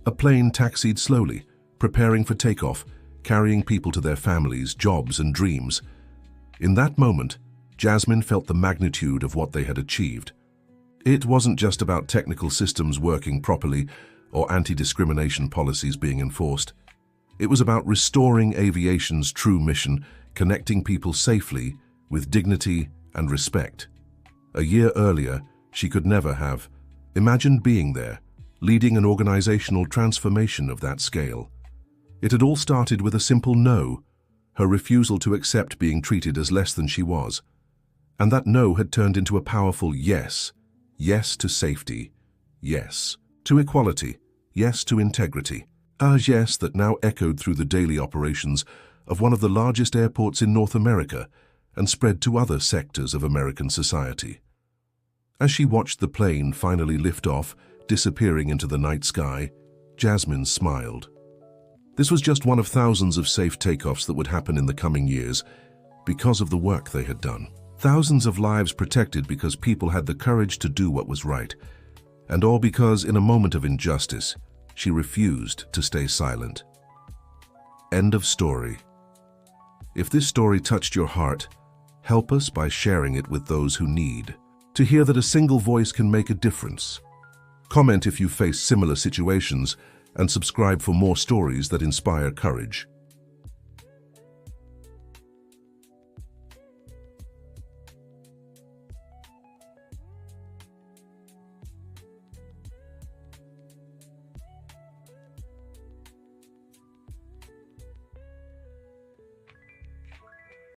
A plane taxied slowly, preparing for takeoff, carrying people to their families, jobs, and dreams. In that moment, Jasmine felt the magnitude of what they had achieved. It wasn't just about technical systems working properly or anti-discrimination policies being enforced. It was about restoring aviation's true mission, connecting people safely, with dignity and respect. A year earlier, she could never have imagined being there, leading an organizational transformation of that scale. It had all started with a simple no, her refusal to accept being treated as less than she was. And that no had turned into a powerful yes. Yes to safety. Yes to equality. Yes to integrity. A yes that now echoed through the daily operations of one of the largest airports in North America and spread to other sectors of American society. As she watched the plane finally lift off, disappearing into the night sky, Jasmine smiled. This was just one of thousands of safe takeoffs that would happen in the coming years because of the work they had done. Thousands of lives protected because people had the courage to do what was right. And all because, in a moment of injustice, she refused to stay silent. End of story. If this story touched your heart, help us by sharing it with those who need to hear that a single voice can make a difference. Comment if you face similar situations and subscribe for more stories that inspire courage.